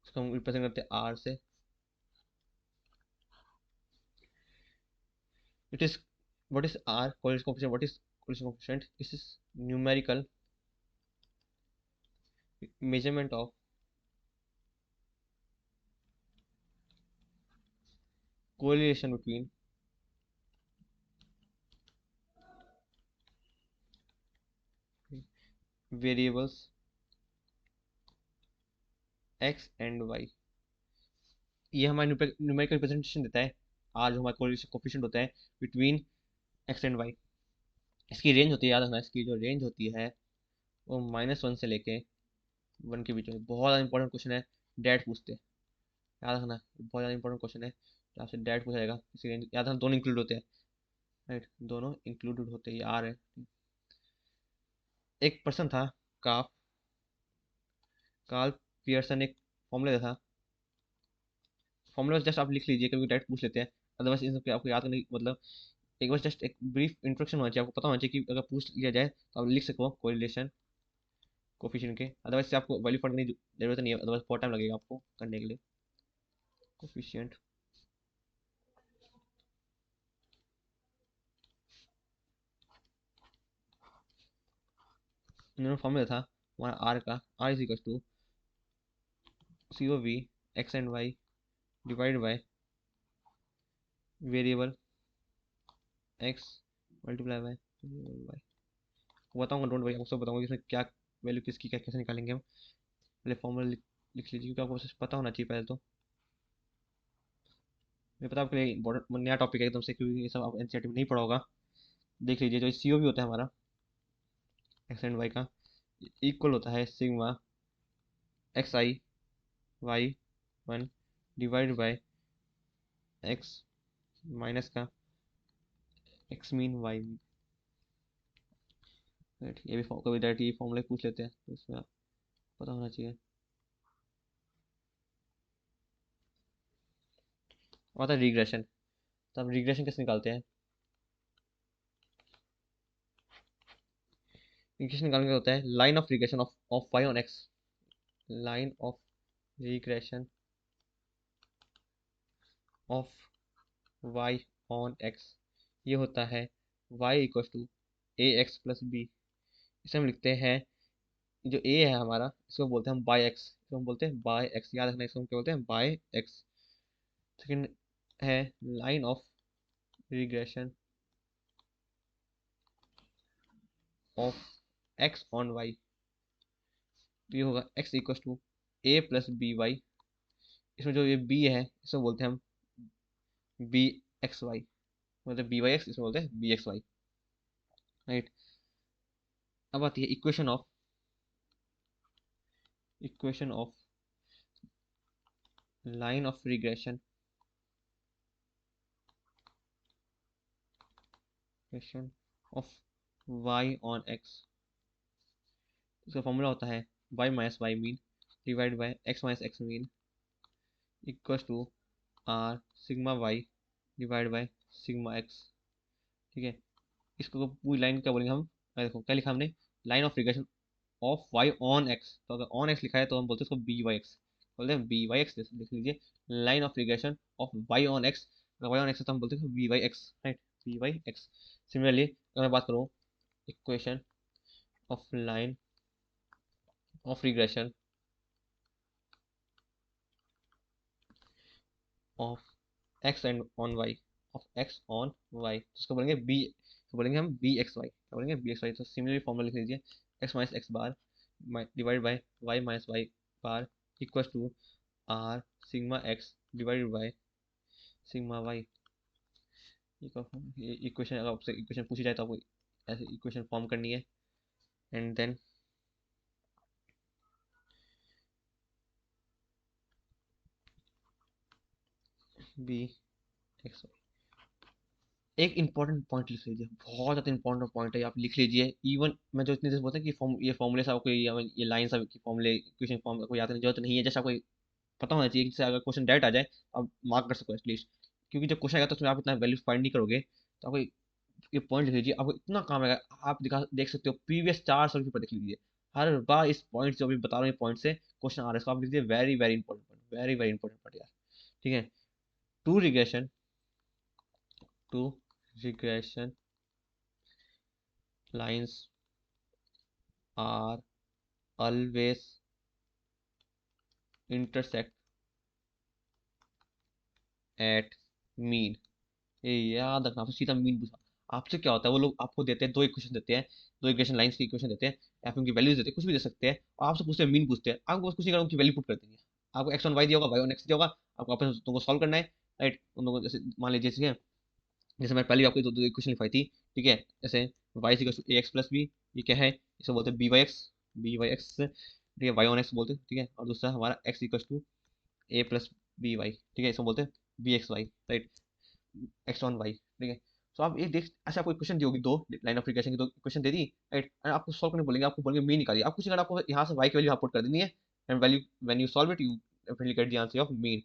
इसको हम रिप्रेजेंट करते हैं आर से। It is, what is R correlation coefficient? What is correlation coefficient? This is numerical measurement of correlation between variables x and y। ये हमारा न्यूमेरिकल रिप्रेजेंटेशन देता है। Are जो हमारा कोरिलेशन कोफिशिएंट होता है बिटवीन एक्स एंड वाई। इसकी range होती है, याद रखना, इसकी जो रेंज होती है वो -1 से लेके 1 के बीच में। बहुत ज़्यादा इंपॉर्टेंट क्वेश्चन है, डैट पूछते हैं, याद रखना, बहुत ज़्यादा इंपॉर्टेंट क्वेश्चन है। आपसे डैट पूछा जाएगा, इसकी रेंज याद रखना, दोनों इंक्लूड होते हैं, राइट, दोनों इंक्लूडेड होते हैं। ये आर है। एक पर्सन था का कार्ल पियर्सन, एक फॉर्मूला था। फॉर्मूला जस्ट आप लिख लीजिए, कभी डायरेक्ट पूछ लेते हैं। अदरवाइज इन सबके आपको याद करने मतलब एक बार जस्ट एक ब्रीफ इंट्रोडक्शन होना चाहिए, आपको पता होना चाहिए कि अगर पूछ लिया जाए तो आप लिख सको कोरिलेशन कोफिशिएंट के। अदरवाइज से आपको वैल्यू फंड करने की जरूरत नहीं है, अदरवाइज बहुत टाइम लगेगा आपको करने के लिए। कोफिशिएंट इन्होंने फॉर्मूला था हमारा आर का, R is equal to C O V X and Y divide by variable X multiply by variable Y. बताऊंगा, डोंट वरी, आपको सब बताऊंगा कि इसमें क्या वैल्यू किसकी क्या कैसे निकालेंगे हम। पहले फॉर्मूला लिख लीजिए, क्योंकि आपको बस पता होना चाहिए पहले तो। मुझे पता है आपके लिए इम्पोर्टेंट नया टॉपिक है एकदम से, क्योंकि ये सब आप एनसीईआरटी में नहीं पढ़ा होगा। देख लीजिए, जो सी ओ भी होता है हमारा एक्स एंड वाई का, इक्वल होता है sigma x I Y 1 divide by x minus का एक्स मीन वाई मीन। ये भी कभी डायरेक्ट ये फॉर्मूला पूछ लेते हैं, तो इसमें पता होना चाहिए। और था रिग्रेशन। तो हम रिग्रेशन कैसे निकालते हैं? रिग्रेशन निकालने का होता है line of regression of Y on X. Line of regression of Y on X, ये होता है Y equal to A x plus B. इसे हम लिखते हैं, जो ए है हमारा, इसको बोलते हैं हम बाय एक्स, इसको हम बोलते हैं बाय एक्स, याद रखना, इसको हम क्या बोलते हैं, बाय एक्स। सेकेंड है line of regression of x on y, तो ये होगा x equal to a plus b y. इसमें जो ये बी है इसको बोलते हैं हम बी एक्स वाई, मतलब बी वाई एक्स, इसमें बोलते हैं बी एक्स वाई, राइट। अब आती है equation of line of regression of Y on x. इसका फॉर्मूला होता है y minus y mean divide by x minus x mean equal to r sigma y divide by sigma x. ठीक है, इसको पूरी लाइन क्या बोलेंगे हम? देखो क्या लिखा हमने, line of regression of Y on x. तो अगर ऑन एक्स लिखा है तो हम बोलते हैं इसको बी वाई एक्स, बोलते हैं बी वाई एक्स, लिख लीजिए line of regression of Y on x. Y on x तो हम बोलते हैं b y x, right, b y x. Similarly अगर मैं बात करूँ equation of line of regression of x and on y, of x on y, उसको बोलेंगे बी, तो बोलेंगे हम बी एक्स वाई, क्या बोलेंगे बी एक्स वाई। तो सिमिलरली फॉर्मूला लिख लीजिए x minus x bar divide by y minus y bar equal to r sigma x divided by sigma y. Equation अगर आपसे इक्वेशन पूछी जाए तो आपको ऐसे इक्वेशन फॉर्म करनी है and then b x y. एक इंपॉर्टेंट पॉइंट लिख लीजिए, बहुत ज़्यादा इंपॉर्टेंट पॉइंट है, आप लिख लीजिए। इवन मैं जो इतनी देर बोलते हैं कि ये फॉर्मूले से आपको ये लाइन सब फॉर्मूले इक्वेशन फॉर्म को याद करने की जरूरत नहीं है, जैसे आपको पता होना चाहिए कि अगर क्वेश्चन डायरेक्ट आ जाए आप मार्क कर सको एटलीस्ट। क्योंकि जब क्वेश्चन आएगा तो उसमें आप इतना वैल्यू फाइंड नहीं करोगे, तो आपको ये पॉइंट लिख लीजिए, आपको इतना काम आएगा। आप देख सकते हो प्रीवियस 4 साल के ऊपर देख लीजिए, हर बार इस पॉइंट जो अभी बता रहे हैं पॉइंट से क्वेश्चन आ रहा है, इसको आप लिख लीजिए very very important point, very very important point यार। ठीक है, two regression, two regression lines are always intersect at mean. ये याद रखना, आपसे सीधा मीन पूछा। आपसे क्या होता है, वो लोग आपको देते हैं दो इक्वेशन देते हैं, दो इक्वेशन लाइंस की इक्वेशन देते हैं, या फिर उनकी वैल्यूज देते हैं, कुछ भी दे सकते हैं, और आपसे पूछते हैं मीन पूछते हैं, आपको बस कुछ नहीं करना, उनकी वैल्यू पुट कर देनी है। आपको एक्स वन वाई दिया होगा, वाई वन एक्स दिया होगा, आपको आपस में सॉल्व करना है, राइट। उन लोगों जैसे मान लीजिए, जैसे जैसे मैं पहले आपको दो दो इक्वेशन लिखवाई थी, ठीक है। जैसे y a x plus b, ये क्या है, इसे बोलते हैं b y x, b y x, ठीक है, वाई ऑन एक्स बोलते हैं, ठीक है। और दूसरा हमारा x equal to a plus b y, ठीक है, इसको बोलते हैं b x y, right, x on y, ठीक है। तो आप ये देख, ऐसे आपको इक्वेशन दी होगी, दो लाइन ऑफ रिग्रेशन की दो इक्वेशन दे दी, राइट। आपको सॉल्व करने बोलेंगे, आपको बोलेंगे मीन निकालिए, आप कुछ नहीं करना, आपको यहाँ से वाई की वैल्यू यहाँ पुट कर देनी है, and value when you solve it you definitely get the answer of mean.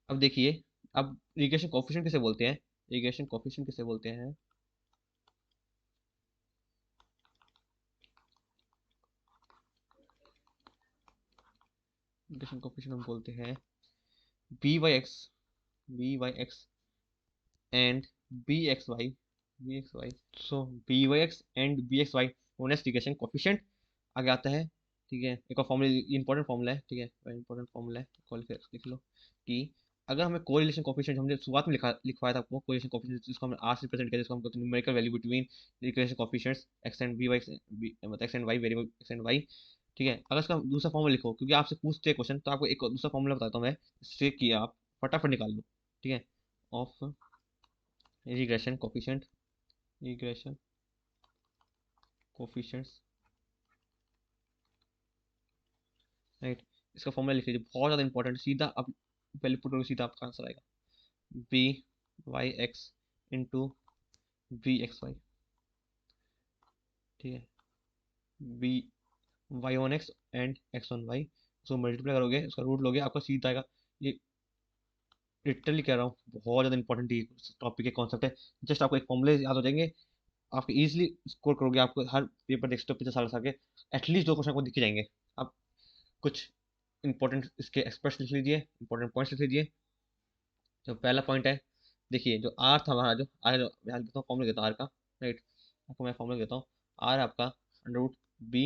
अब देखिए, अब रिग्रेशन कोएफिशिएंट किसे बोलते हैं, रिग्रेशन कोएफिशिएंट किसे बोलते हैं, रिग्रेशन कोएफिशिएंट हम बोलते हैं b y x, b y x and b x y, b x y. So b y x and b x y ओनस रिग्रेशन कोएफिशिएंट। आगे आता है, ठीक है, एक और फॉर्मूला, इंपॉर्टेंट फॉर्मूला है, ठीक है, इंपॉर्टेंट फॉर्मूला है, क्वालिफायर लिख लो कि अगर हमें कोरिलेशन कोएफिशिएंट, हमने शुरुआत में लिखवाया था आपको कोरिलेशन कोएफिशिएंट, जिसको हमने आर से रिप्रेजेंट किया, जिसको हम कहते हैं numerical value between regression coefficients X and B Y, मतलब X and Y variable X and Y, ठीक है। अगर इसका दूसरा फॉर्मूला लिखो, क्योंकि आपसे पूछते हैं क्वेश्चन, तो आपको एक दूसरा फॉर्मूला बताता हूँ मैं, जिससे कि आप फटाफट निकाल लो, ठीक है। Of regression coefficient, regression coefficients, right. इसका फॉर्मूला लिख लीजिए, बहुत ज़्यादा इंपॉर्टेंट, सीधा आप पहले पुट करोगे, सीधा आपका आंसर आएगा b y x into b x y, ठीक है, b y on x and x on y, उसको मल्टीप्लाई करोगे, उसका रूट लोगे, आपका सीधा आएगा। ये लिटरली कह रहा हूँ, बहुत ज़्यादा इंपॉर्टेंट टॉपिक है, कॉन्सेप्ट है। जस्ट आपको एक फॉर्मूले याद हो जाएंगे, आप इजीली स्कोर करोगे, आपको हर पेपर देख सकते हो 50 साल के, एटलीस्ट दो क्वेश्चन आपको दिख ही जाएंगे। आप कुछ इंपॉर्टेंट इसके एक्सपर्ट्स लिख लीजिए, इंपॉर्टेंट पॉइंट्स लिख लीजिए। जो पहला पॉइंट है, देखिए जो आर था हमारा, जो आर, जो मैं देता हूँ फॉर्मूला देता हूँ आर का, राइट, आपको मैं फॉर्मूला देता हूँ। आर आपका under root b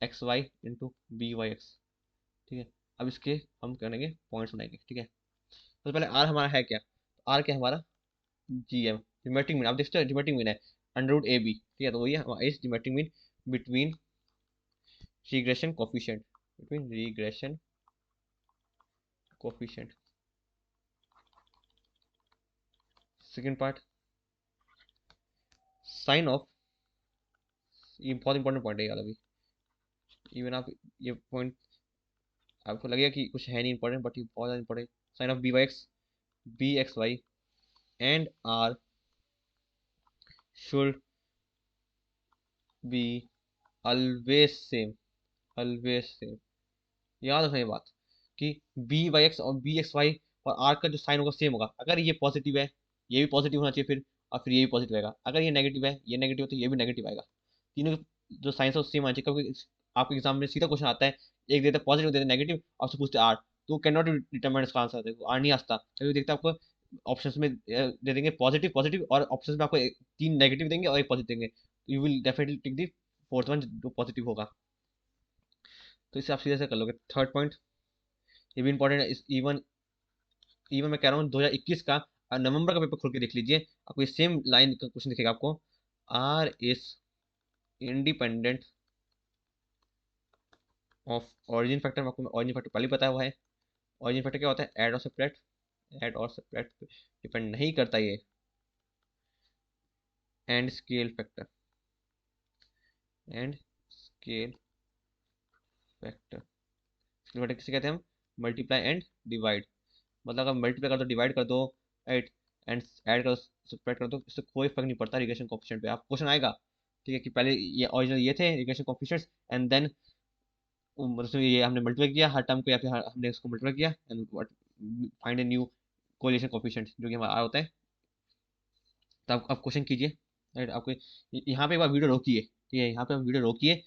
x y into b y x, ठीक है। अब इसके हम करेंगे पॉइंट्स बनाएंगे, ठीक है। तो पहले आर हमारा है क्या, आर क्या हमारा जी एम, जियोमेट्रिक मीन, आप देखते हो जियोमेट्रिक मीन है अंडर रूट ए बी, ठीक है। तो वही है इस geometric mean between regression coefficient, between regression coefficient. Second part, sign of, ये बहुत इंपॉर्टेंट पॉइंट है यार, अभी इवन आप ये पॉइंट आपको लगेगा कि कुछ है नहीं इंपॉर्टेंट, बट ये बहुत ज़्यादा important. Sign of b x y and r should be always same, always same. याद रखना ये बात कि बी वाई एक्स और बी एक्स वाई और आर का जो साइन होगा सेम होगा। अगर ये पॉजिटिव है, ये भी पॉजिटिव होना चाहिए फिर, और फिर ये भी पॉजिटिव आएगा। अगर ये नेगेटिव है, ये नेगेटिव है, तो ये भी नेगेटिव आएगा। तीनों जो साइंस है उससे आना चाहिए, क्योंकि आपके एग्जाम में सीधा क्वेश्चन आता है, एक देते पॉजिटिव देते नेगेटिव, आपसे पूछते आर, तो कैन नॉट डिटरमाइन इसका आंसर, देखो आर नहीं आता, कभी देखते आपको ऑप्शंस में दे देंगे पॉजिटिव पॉजिटिव, और ऑप्शंस में आपको तीन नेगेटिव देंगे और एक पॉजिटिव देंगे, you will definitely tick the fourth one जो पॉजिटिव होगा। तो इससे आप सीधे से कर लोगे। थर्ड पॉइंट ये भी इंपॉर्टेंट है, इस इवन इवन मैं कह रहा हूँ 2021 का नवंबर का पेपर खोल के देख लीजिए, आपको ये सेम लाइन का क्वेश्चन दिखेगा आपको, r is independent of origin factor. आपको ऑरिजिन फैक्टर पहले पता हुआ है, ऑरिजिन फैक्टर क्या होता है, ऐड और सेपरेट, ऐड और सेपरेट डिपेंड नहीं करता ये, and scale factor, and scale factor, scale factor किसे कहते हैं हम, मल्टीप्लाई एंड डिवाइड, मतलब अगर मल्टीप्लाई कर दो डिवाइड कर दो, राइट, एंड ऐड कर सब्ट्रैक्ट कर दो, इससे कोई फर्क नहीं पड़ता रिग्रेशन कोएफिशिएंट पे। आप क्वेश्चन आएगा, ठीक है, कि पहले ये ओरिजिनल ये थे रिग्रेशन कोएफिशिएंट्स, एंड देन मतलब ये हमने मल्टीप्लाई किया हर टर्म को, या फिर हमने इसको मल्टीप्लाई किया and what, find a new correlation coefficient जो कि हमारा होता है। तो आप क्वेश्चन कीजिए, राइट, आपको यहाँ पे एक बार वीडियो रोकिए, ठीक है, यहाँ पे वीडियो रोकिए,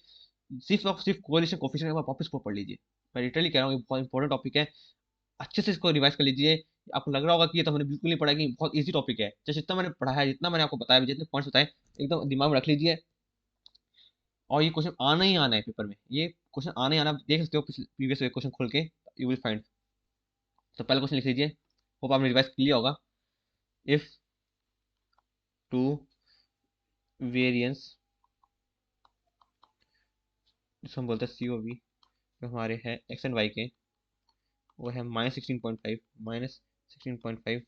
सिर्फ और सिर्फ कोरिलेशन कोएफिशिएंट एक बार वापस को पढ़ लीजिए, मैं लिटरली कह रहा हूँ ये बहुत इंपॉर्टेंट टॉपिक है, अच्छे से इसको रिवाइज कर लीजिए। आपको लग रहा होगा कि ये तो हमने बिल्कुल नहीं पढ़ा, कि बहुत इजी टॉपिक है, जैसे जितना मैंने पढ़ा है, जितना मैंने आपको बताया, जितने पॉइंट्स बताए, एकदम दिमाग में रख लीजिए, और ये क्वेश्चन आना ही आना है पेपर में, ये क्वेश्चन आना ही आना, आप देख सकते हो प्रीवियस क्वेश्चन खोल के, यू विल फाइंड। तो पहला क्वेश्चन लिख लीजिए, होप आपने रिवाइज किया होगा, इफ टू वेरिएंस, जिसको हम बोलते हैं सी ओ वी, जो हमारे हैं एक्स एंड वाई के, वो है -16.5, -16.5,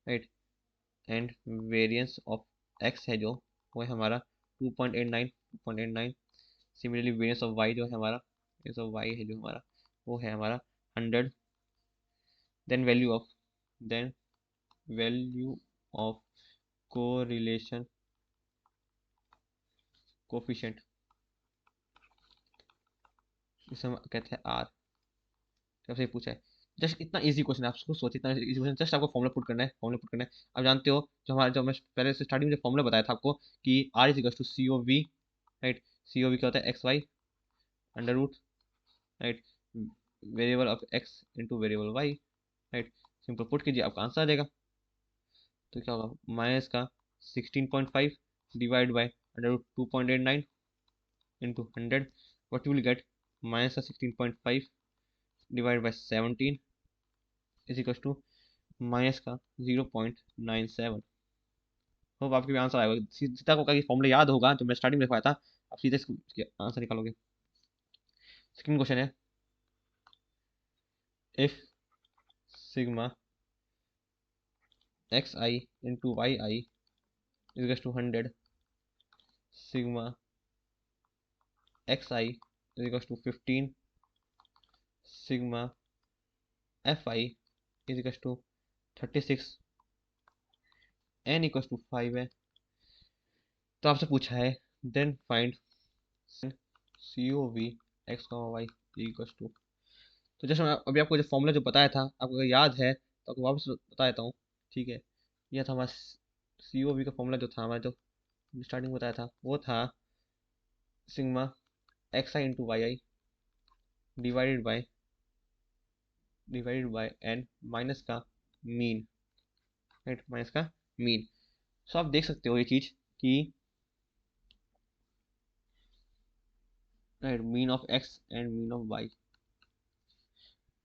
right, and variance of x है जो, वो है हमारा 2.89, 2.89, सिमिलरली वेरिएंस ऑफ वाई जो है हमारा, वेरिएंस ऑफ वाई है जो हमारा, वो है हमारा 100, then value of, then value of correlation coefficient, जिसे हम कहते हैं आर, जब से पूछा है, जस्ट इतना इजी क्वेश्चन है, आप उसको सोचिए, इतना इजी क्वेश्चन, जस्ट आपको फॉर्मूला पुट करना है, फॉर्मूला पुट करना है। आप जानते हो जो हमारा, जो मैं पहले से स्टार्टिंग में फॉर्मूला बताया था आपको, कि r is equal to C O v, right, c O v क्या होता है, x y under root, right, variable of x into variable y, right, simple put कीजिए आपका आंसर आ जाएगा। तो क्या होगा, माइनस का 16.5 divide by under root 2.89 into 100, what will get, minus का 16.5 divide by 17 is equal to minus का 0.97। होप आपके भी आंसर आएगा, सीधा को का फॉर्मूला याद होगा जो मैं स्टार्टिंग में लिखवाया था, आप सीधे इसके आंसर निकालोगे। सेकंड क्वेश्चन है, if sigma x I into Y i is equal to 100, sigma x i is equal to 15, sigma f i is equal to 36, n equal to 5 है। तो आपसे पूछा है, then find c O V x y equal to, तो जैसे मैं अभी आपको जो फॉर्मूला जो बताया था, आपको अगर याद है तो आपको वापस बता देता हूँ, ठीक है, यह था हमारा सी ओ वी का फॉर्मूला, जो था हमारा, जो स्टार्टिंग में बताया था, वो था sigma x I into Y I divided by N minus का मीन, राइट, माइनस का मीन। सो आप देख सकते हो ये चीज कि, right, mean of x and mean of Y.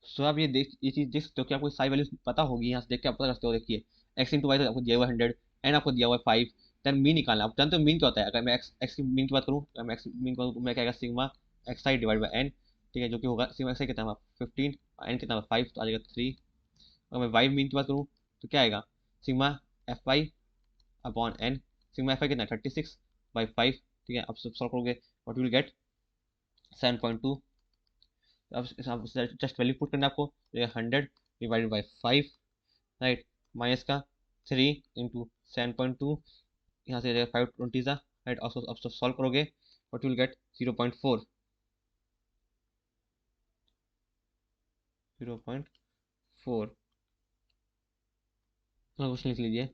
So आप ये चीज देख सकते हो कि आपको सारी वैल्यूज पता होगी, यहाँ से देख के आप पता कर सकते हो, देखिए एक्स इंटू वाई तो आपको दिया हुआ है 100, एन आपको दिया हुआ है 5, देन मीन निकालना, आप जानते हो मीन क्या होता है, अगर मैं एक्स की मीन की बात करूँ, अगर मैं एक्स मीन की बात करूँ, मैं क्या sigma x i divide by n, ठीक है, जो कि होगा सिग्मा एक्स आई कितना होगा 15, एन कितना होगा 5, तो आ जाएगा 3। अगर मैं वाई मीन की बात करूँ तो क्या आएगा, sigma f y upon n, sigma f i कितना 36/5, ठीक है, आप सब सॉल्व करोगे, व्हाट विल गेट 7.2। अब जस्ट वैल्यू पुट करना है आपको, 100 डिवाइडेड बाई 5, राइट, माइनस का 3 इंटू 7.2, यहाँ से 5 20 सा, राइट, अब सॉल्व करोगे, व्हाट विल गेट 0.4, 0.4। क्वेश्चन लिख लीजिए,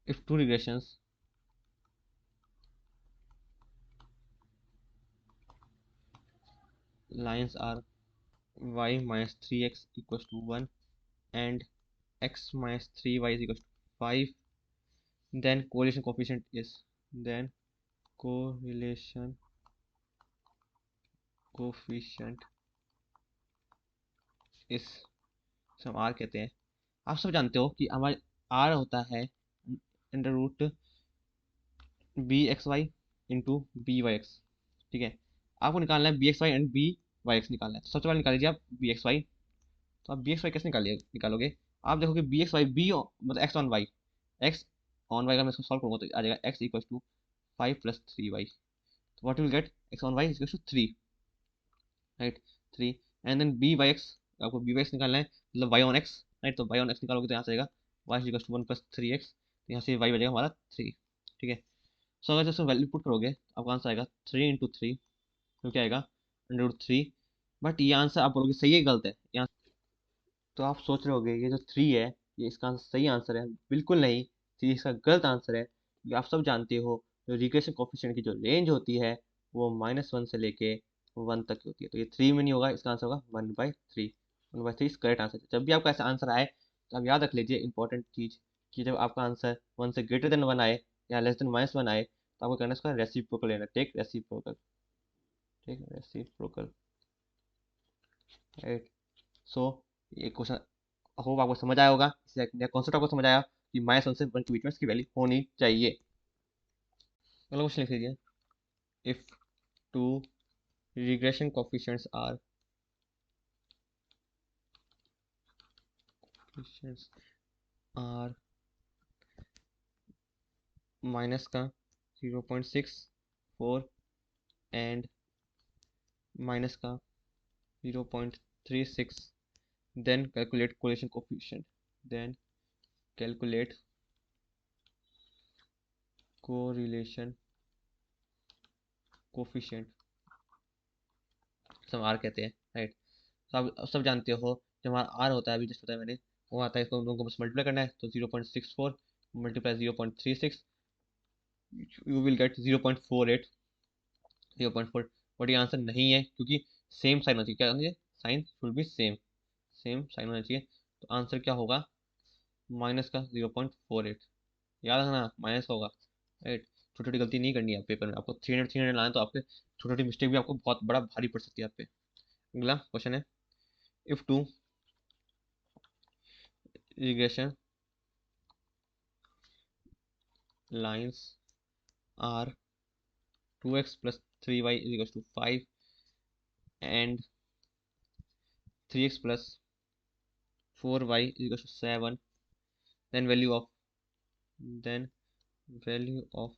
if to regressions lines are y minus 3x equals to 1 and x minus 3y is equals to 5, then correlation coefficient is then correlation coefficient is हम r कहते हैं। आप सब जानते हो कि हमारे r होता है under root b x y into b y x. ठीक है, आपको निकालना है b x y and B y x निकालना है। तो सबसे पहले निकाल लीजिए आप बी एक्स वाई। तो आप बी एक्स वाई कैसे निकालोगे? आप देखोगे बी एक्स वाई बी मतलब x on y, x on y का मैं इसको सॉल्व करूँगा तो आ जाएगा एक्स इक्वल टू 5 + 3y। तो what will get x on y equal to 3, right, 3। And then b y x, आपको बी वाई एक्स निकालना है मतलब वाई ऑन एक्स, राइट। तो वाई ऑन एक्स निकालोगे तो यहाँ से आएगा वाई इक्वल टू 1 + 3x, तो यहाँ से वाई बचेगा हमारा 3। ठीक है, सो अगर जैसे वैल्यू पुट करोगे आपका आंसर आएगा 3 × 3, तो क्या आएगा √3। बट ये आंसर आप बोलोगे सही है गलत है यहाँ? तो आप सोच रहे होगे ये जो 3 है ये इसका सही आंसर है। बिल्कुल नहीं, 3 इसका गलत आंसर है, क्योंकि आप सब जानते हो जो रिग्रेशन कोफिशिएंट की जो रेंज होती है वो -1 से लेके 1 तक की होती है। तो ये 3 में नहीं होगा, इसका आंसर होगा 1/3। 1/3 इस करेक्ट आंसर। जब भी आपका ऐसा आंसर आए तो आप याद रख लीजिए इंपॉर्टेंट चीज कि जब आपका आंसर 1 से ग्रेटर देन 1 आए या लेस देन -1 आए तो आपको करना है उसका रेसिप्रोकल लेना। टेक रेसिप्रोकल, ठीक है, रेसिप्रोकल, राइट। सो ये क्वेश्चन होप आपको समझ आया होगा। इससे कॉन्सेप्ट आपको समझ आया कि -1 से 1 के बीच में इसकी वैल्यू होनी चाहिए। अगला क्वेश्चन लिख लीजिए, if two regression coefficients are minus का 0.64 एंड माइनस का 0.36, then calculate correlation coefficient, then calculate correlation coefficient, सब आर कहते हैं, राइट। सब जानते हो जब हमारा आर होता है, अभी जस्ट बताया मैंने, वो आता है, इसको हम लोगों को बस मल्टीप्लाई करना है। तो 0.64 multiply 0.36 you will gate 0.48, 0.4। But ये आंसर नहीं है क्योंकि सेम साइन होना चाहिए। क्या होना चाहिए? Sign should be same, same sign होना चाहिए। तो आंसर क्या होगा? माइनस का 0.48। याद रखना माइनस का होगा, राइट। छोटी छोटी गलती नहीं करनी है पेपर में। आपको 300 लाना, तो आपके छोटी छोटी मिस्टेक भी आपको बहुत बड़ा भारी पड़ सकती है आप पे। अगला क्वेश्चन है, if two regression lines are 2x + 3y = 5 and 3x + 4y = 7, then then value of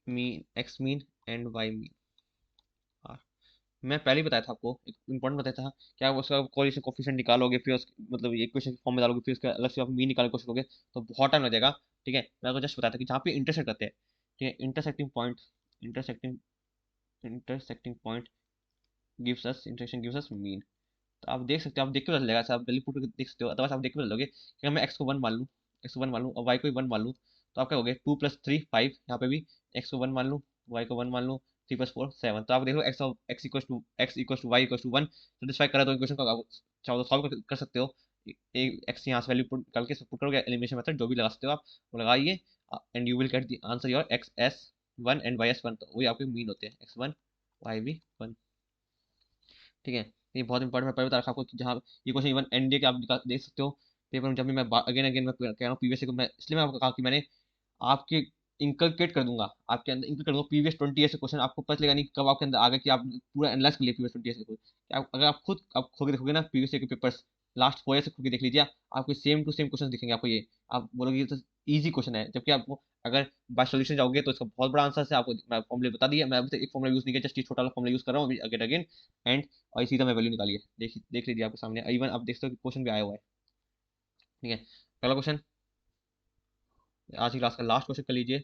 mean x mean and y mean are। मैं पहले ही बताया था आपको, एक इंपॉर्टेंट बताया था कि आप उसका कोरिलेशन कोफिशिएंट निकालोगे, फिर मतलब एक क्वेश्चन फॉर्म में डालोगे, फिर उसका अलग से आप मीन निकालने की कोशिश करोगे तो बहुत टाइम लग जाएगा। ठीक है, मैं आपको जस्ट बताया था कि जहाँ पे इंटरसेक्ट करते हैं, ठीक है, intersecting intersecting point gives us mean. तो आप देख सकते हो, आप देख के बदल जाएगा। आप वैल्यू पुट देख सकते हो, अदरवाइज आप देख के बदल लोगे कि मैं एक्स को 1 मान लूँ, और वाई को भी 1 मान लूँ, तो आप क्या हो गए 2 + 3 5। यहाँ पे भी एक्स को 1 मान लूँ, वाई को 1 मान लूँ, 3 + 4 7। तो आप देखो x equal to y equal to 1 satisfy करा तो इक्वेशन को आप चाहो तो सॉल्व कर सकते हो। एक एक्स यहाँ से वैल्यू पुट करके पुट करोगे, एलिमिनेशन मेथड जो भी लगा सकते हो आप वो लगाइए, and you will get the answer your XS1 and YS1। तो वही आपके मीन होते हैं, X1 Y भी 1। ठीक है, ये बहुत इंपॉर्टेंट मैं पहले बता रखा आपको कि जहाँ ये क्वेश्चन इवन एनडीए के आप देख सकते हो पेपर में। जब भी मैं अगेन अगेन मैं कह रहा हूँ पीवीएस को, मैं इसलिए मैं आपको कहा कि मैंने आपके इंकलकेट कर दूंगा, आपके अंदर इंकल कर दूंगा प्रीवियस 20 ईयर से क्वेश्चन। आपको पता चलेगा नहीं कब आपके अंदर आ गया कि आप पूरा एनालाइज कर लिए प्रीवियस 20 ईयर से। अगर आप खुद आप खो के देखोगे ना प्रीवियस ईयर के पेपर्स, लास्ट 4 ईयर से खो के देख लीजिए, आपको सेम टू सेम क्वेश्चन दिखेंगे आपको। ये आप बोलोगे ये तो ईजी क्वेश्चन है, जबकि आपको अगर बाय सॉल्यूशन जाओगे तो इसका बहुत बड़ा आंसर है। आपको मैं फॉर्मूले बता दिया, मैं अभी तक एक फॉर्मूला यूज नहीं किया, जस्ट ये छोटा वाला फॉर्मूला यूज कर रहा हूँ अगेन अगेन एंड, और इसी का मैं वैल्यू निकाली है। देख लीजिए आपके सामने, इवन आप देख सकते हो क्वेश्चन भी आया हुआ है। ठीक है, अगला क्वेश्चन, आज की क्लास का लास्ट क्वेश्चन कर लीजिए,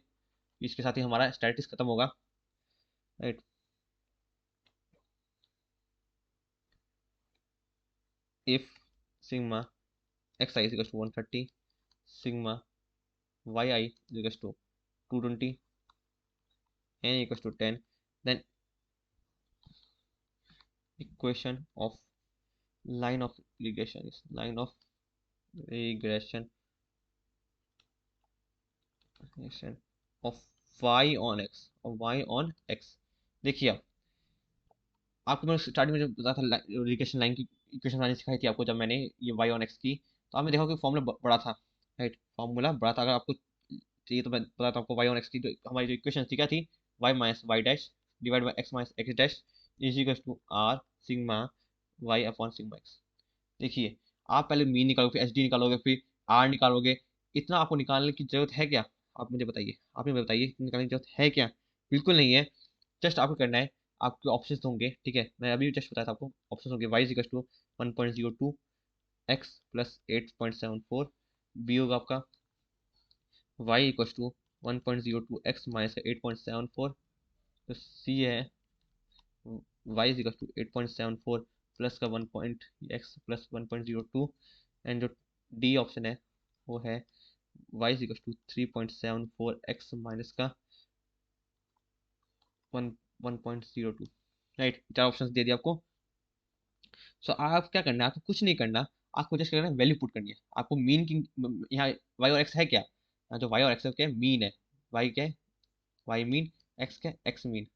इसके साथ ही हमारा स्टैटिस्टिक्स खत्म होगा, right. If sigma xi is equals to 130, sigma yi is equals to 220, n equals to 10, then equation of line of regression is line of regression of y on x और y on x। देखिए आपको मैंने starting में जब बताया था regression line की equation बनानी सिखाई थी आपको, जब मैंने ये y on x की, तो आपने देखा कि फॉर्मूला बड़ा था, राइट, फॉर्मूला बड़ा था। अगर आपको चाहिए तो मैं बताता हूँ आपको y on x की, तो हमारी जो इक्वेशन थी क्या थी, y minus y dash divide by x minus x dash is equal to r sigma y upon sigma x। देखिए आप पहले मीन निकालोगे, फिर एच डी निकालोगे, फिर आर निकालोगे। इतना आपको निकालने की जरूरत है क्या? आप मुझे बताइए, आप मुझे बताइए निकालने की जरूरत है क्या? बिल्कुल नहीं है। जस्ट आपको करना है, आपके ऑप्शंस होंगे, ठीक है, मैं अभी जस्ट बताया था आपको, ऑप्शंस होंगे y equal to 1.02 x plus 8.74, b होगा आपका y equal to 1.02 x minus 8.74, तो सी है वाई इक्वल टू 8.74 प्लस का 1 पॉइंट एक्स प्लस 1.02, एंड जो डी ऑप्शन है वो है y equal to 3.74 x minus का 1.02, राइट। चार ऑप्शन दे दिए आपको। सो आप क्या करना है, आपको कुछ नहीं करना, आपको जस्ट करना है वैल्यू पुट करनी है। आपको मीन की यहाँ y और x है क्या, यहाँ जो y और x है क्या, मीन है, y क्या है, y मीन, x क्या है, x मीन,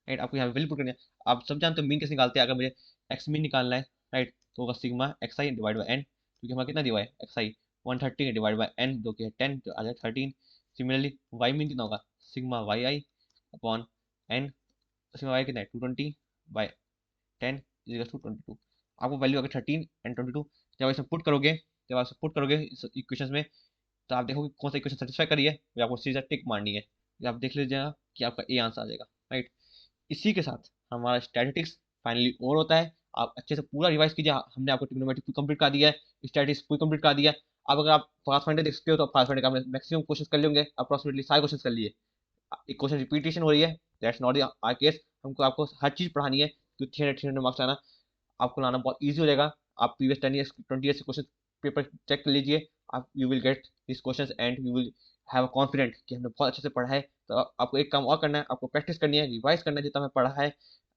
राइट। आपको यहाँ वैल्यू पुट करनी है। आप सब जानते हो मीन कैसे निकालते हैं, अगर मुझे x मीन निकालना है, राइट, तो होगा sigma x i divide by n, क्योंकि हमारा कितना दिया है x i 130 divide by n जो कि है 10, जो आ जाए 13। सिमिलरली वाई मीन कितना होगा, सिग्मा वाई आई अपॉन एन, सिग्मा वाई कितना है 220 बाई 10 इज टू 22। आपको वैल्यू अगर 13 एंड 22 जब इसमें पुट करोगे, जब आप पुट करोगे इस इक्वेशन में, तो आप देखोगे कौन सा इक्वेशन सेटिस्फाई करी है, या आपको सीधा टिक मारनी है, या आप देख लीजिएगा कि आपका ए आंसर आ जाएगा, राइट। इसी के साथ हमारा स्टैटिस्टिक्स फाइनली ओवर होता है। आप अच्छे से पूरा रिवाइज कीजिए। हमने आपको ट्रिग्नोमेट्री कंप्लीट कर दिया है, स्टैटिस्टिक्स पूरी कंप्लीट कर दिया है। अब अगर आप पाथफाइंडर देख सकते हो, तो पाथफाइंडर का आपने मैक्सिमम क्वेश्चन कर लेंगे, अप्रोक्सीमेटली सारे क्वेश्चन कर लिए। एक क्वेश्चन रिपीटेशन हो रही है, दैट्स नॉट आर केस। हमको आपको हर चीज पढ़ानी है, क्योंकि 300 मार्क्स लाना आपको लाना बहुत ईजी हो जाएगा। आप previous 10 years 20 years question paper check कर लीजिए, आप you will get this question and you will have confident कि हमने बहुत अच्छे से पढ़ा है। तो आपको एक काम और करना है, आपको प्रैक्टिस करनी है, रिवाइज करना है जितना हमें पढ़ा है।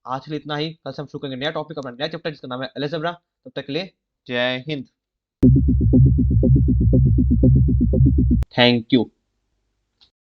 आज के लिए इतना ही, कल से हम शुरू करेंगे नया टॉपिक, अपना नया चैप्टर जिसका नाम है अलजेब्रा। तब तक के लिए जय हिंद, थैंक यू।